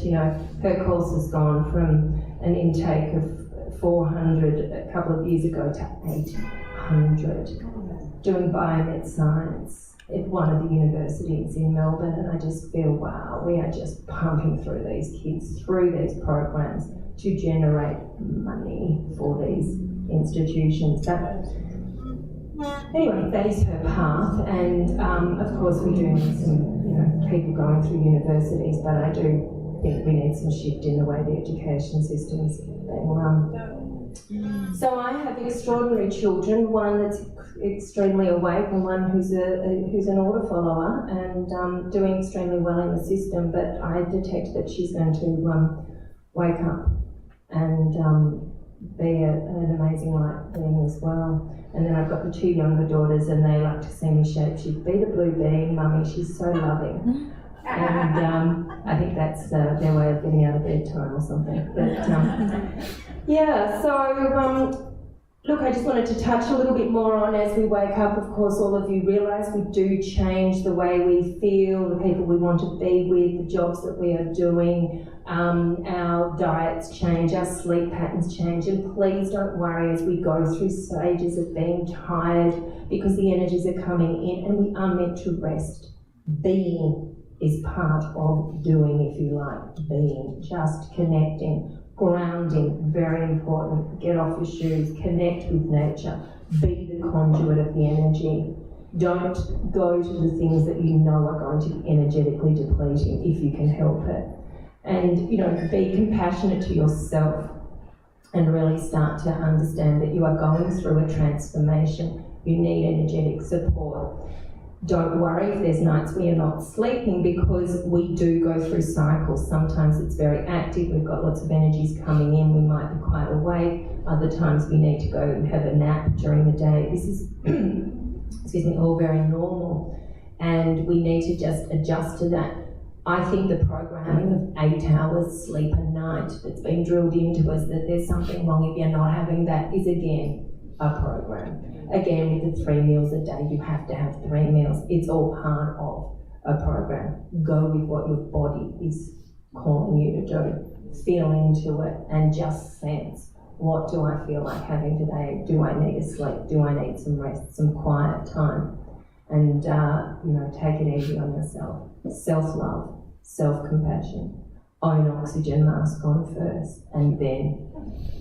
her course has gone from an intake of 400 a couple of years ago to 800. Doing biomed science. at one of the universities in Melbourne, and I just feel, wow, we are just pumping through these kids, through these programs to generate money for these institutions. But anyway, that is her path, and of course we do need some, people going through universities, but I do think we need some shift in the way the education system's being run. So I have extraordinary children, one that's extremely awake and one who's an order follower and doing extremely well in the system, but I detect that she's going to wake up and be an amazing light being as well. And then I've got the two younger daughters and they like to see me shapeshift. Be the blue bean, mummy, she's so loving. And I think that's their way of getting out of bedtime or something. But yeah, so look, I just wanted to touch a little bit more on as we wake up. Of course, all of you realise we do change the way we feel, the people we want to be with, the jobs that we are doing, our diets change, our sleep patterns change, and please don't worry as we go through stages of being tired because the energies are coming in and we are meant to rest. Being is part of doing, if you like, being, just connecting. Grounding, very important. Get off your shoes, connect with nature, be the conduit of the energy. Don't go to the things that you know are going to be energetically depleting if you can help it. And, be compassionate to yourself and really start to understand that you are going through a transformation. You need energetic support. Don't worry if there's nights where you're not sleeping because we do go through cycles. Sometimes it's very active, we've got lots of energies coming in, we might be quite awake. Other times we need to go and have a nap during the day. This is, all very normal and we need to just adjust to that. I think the programming of 8 hours sleep a night that's been drilled into us that there's something wrong if you're not having that is again a program. Again, with the 3 meals a day, you have to have 3 meals. It's all part of a program. Go with what your body is calling you to do. Feel into it and just sense, what do I feel like having today? Do I need a sleep? Do I need some rest, some quiet time? And, take it easy on yourself. Self-love, self-compassion. Own oxygen mask on first, and then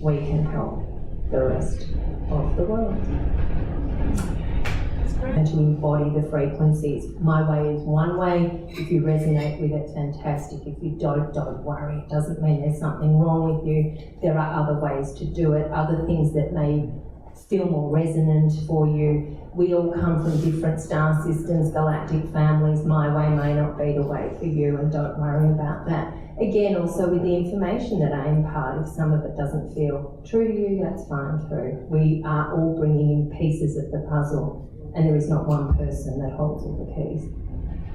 we can help the rest of the world. And to embody the frequencies. My way is one way. If you resonate with it, fantastic. If you don't worry. It doesn't mean there's something wrong with you. There are other ways to do it, other things that may feel more resonant for you. We all come from different star systems, galactic families. My way may not be the way for you, and don't worry about that. Again, also with the information that I impart, if some of it doesn't feel true to you, that's fine too. We are all bringing in pieces of the puzzle, and there is not one person that holds all the keys.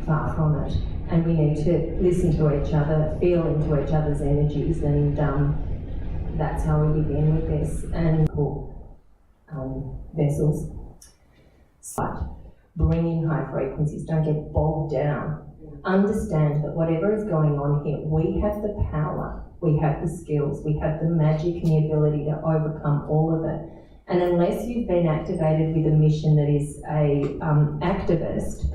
Far from it. And we need to listen to each other, feel into each other's energies, and that's how we begin with this. And vessels. So, bring in high frequencies, don't get bogged down. Understand that whatever is going on here, we have the power, we have the skills, we have the magic and the ability to overcome all of it. And unless you've been activated with a mission that is a activist,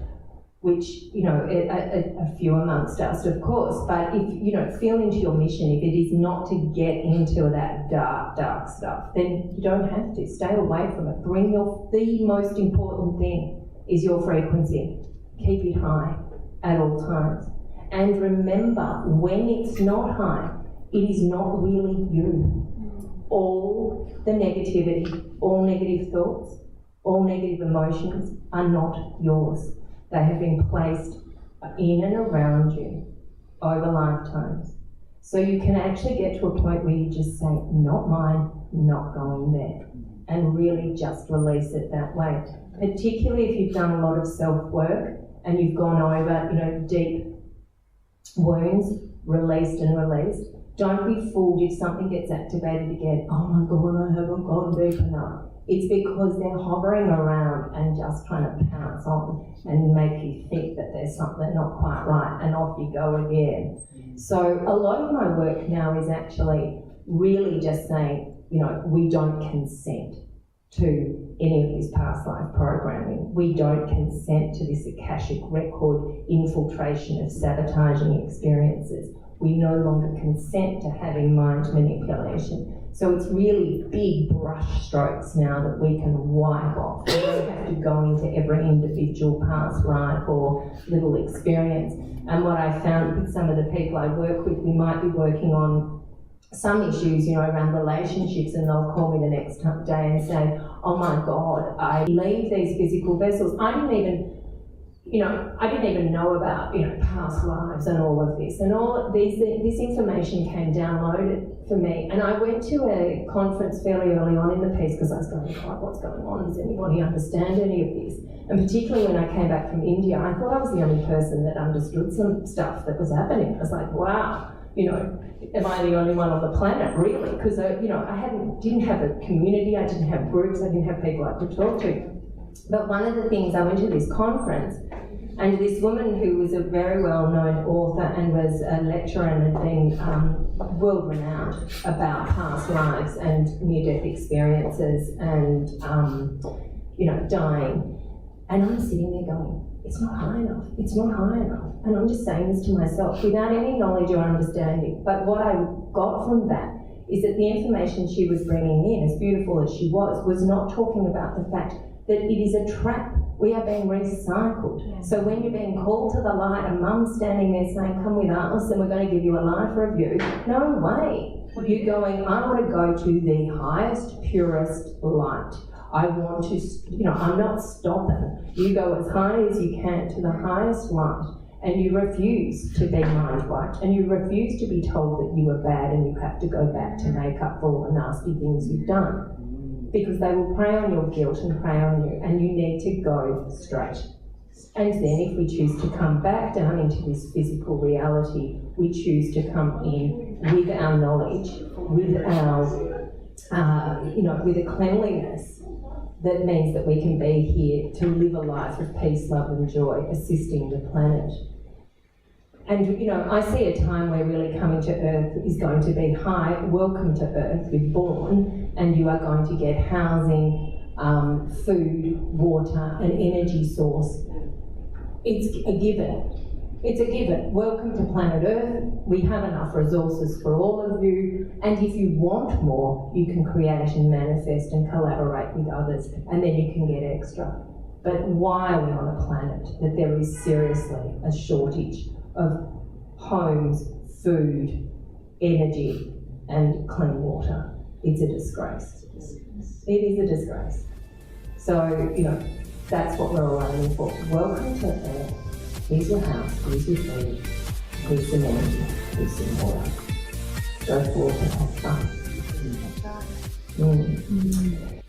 which, a few amongst us, of course, but if, feel into your mission, if it is not to get into that dark stuff, then you don't have to. Stay away from it. The most important thing is your frequency. Keep it high at all times. And remember, when it's not high, it is not really you. All the negativity, all negative thoughts, all negative emotions are not yours. They have been placed in and around you over lifetimes. So you can actually get to a point where you just say, not mine, not going there, and really just release it that way. Particularly if you've done a lot of self-work and you've gone over, deep wounds, released and released. Don't be fooled if something gets activated again. Oh my God, I haven't gone deep enough. It's because they're hovering around and just trying to pounce on and make you think that there's something not quite right, and off you go again. So a lot of my work now is actually really just saying, we don't consent to any of this past life programming. We don't consent to this Akashic record infiltration of sabotaging experiences. We no longer consent to having mind manipulation. So it's really big brush strokes now that we can wipe off. We don't have to go into every individual past life or little experience. And what I found with some of the people I work with, we might be working on some issues, around relationships, and they'll call me the next day and say, oh my God, I leave these physical vessels. I didn't even know about, past lives and all of this. And all this information came downloaded for me. And I went to a conference fairly early on in the piece because I was going, God, what's going on? Does anybody understand any of this? And particularly when I came back from India, I thought I was the only person that understood some stuff that was happening. I was like, wow, am I the only one on the planet, really? Because, I didn't have a community, I didn't have groups, I didn't have people I could talk to. But one of the things, I went to this conference, and this woman who was a very well-known author and was a lecturer and had been world-renowned about past lives and near-death experiences and, dying. And I'm sitting there going, it's not high enough, it's not high enough. And I'm just saying this to myself without any knowledge or understanding. But what I got from that is that the information she was bringing in, as beautiful as she was not talking about the fact that it is a trap. We are being recycled. Yeah. So when you're being called to the light, and mum's standing there saying, come with us and we're going to give you a life review, no way. You're going, I want to go to the highest, purest light. I want to, I'm not stopping. You go as high as you can to the highest light, and you refuse to be mind wiped, and you refuse to be told that you are bad and you have to go back to make up for all the nasty things you've done. Because they will prey on your guilt and prey on you, and you need to go straight. And then if we choose to come back down into this physical reality, we choose to come in with our knowledge, with our, with a cleanliness that means that we can be here to live a life of peace, love and joy, assisting the planet. And, I see a time where really coming to Earth is going to be hi, welcome to Earth, you're born, and you are going to get housing, food, water, an energy source. It's a given. It's a given. Welcome to planet Earth. We have enough resources for all of you, and if you want more, you can create and manifest and collaborate with others, and then you can get extra. But why are we on a planet that there is seriously a shortage of homes, food, energy, and clean water? It's a disgrace. It is a disgrace. So, that's what we're all aiming for. Welcome to Earth. Here's your house, here's your food, here's some energy, here's some water. Go forth and have fun.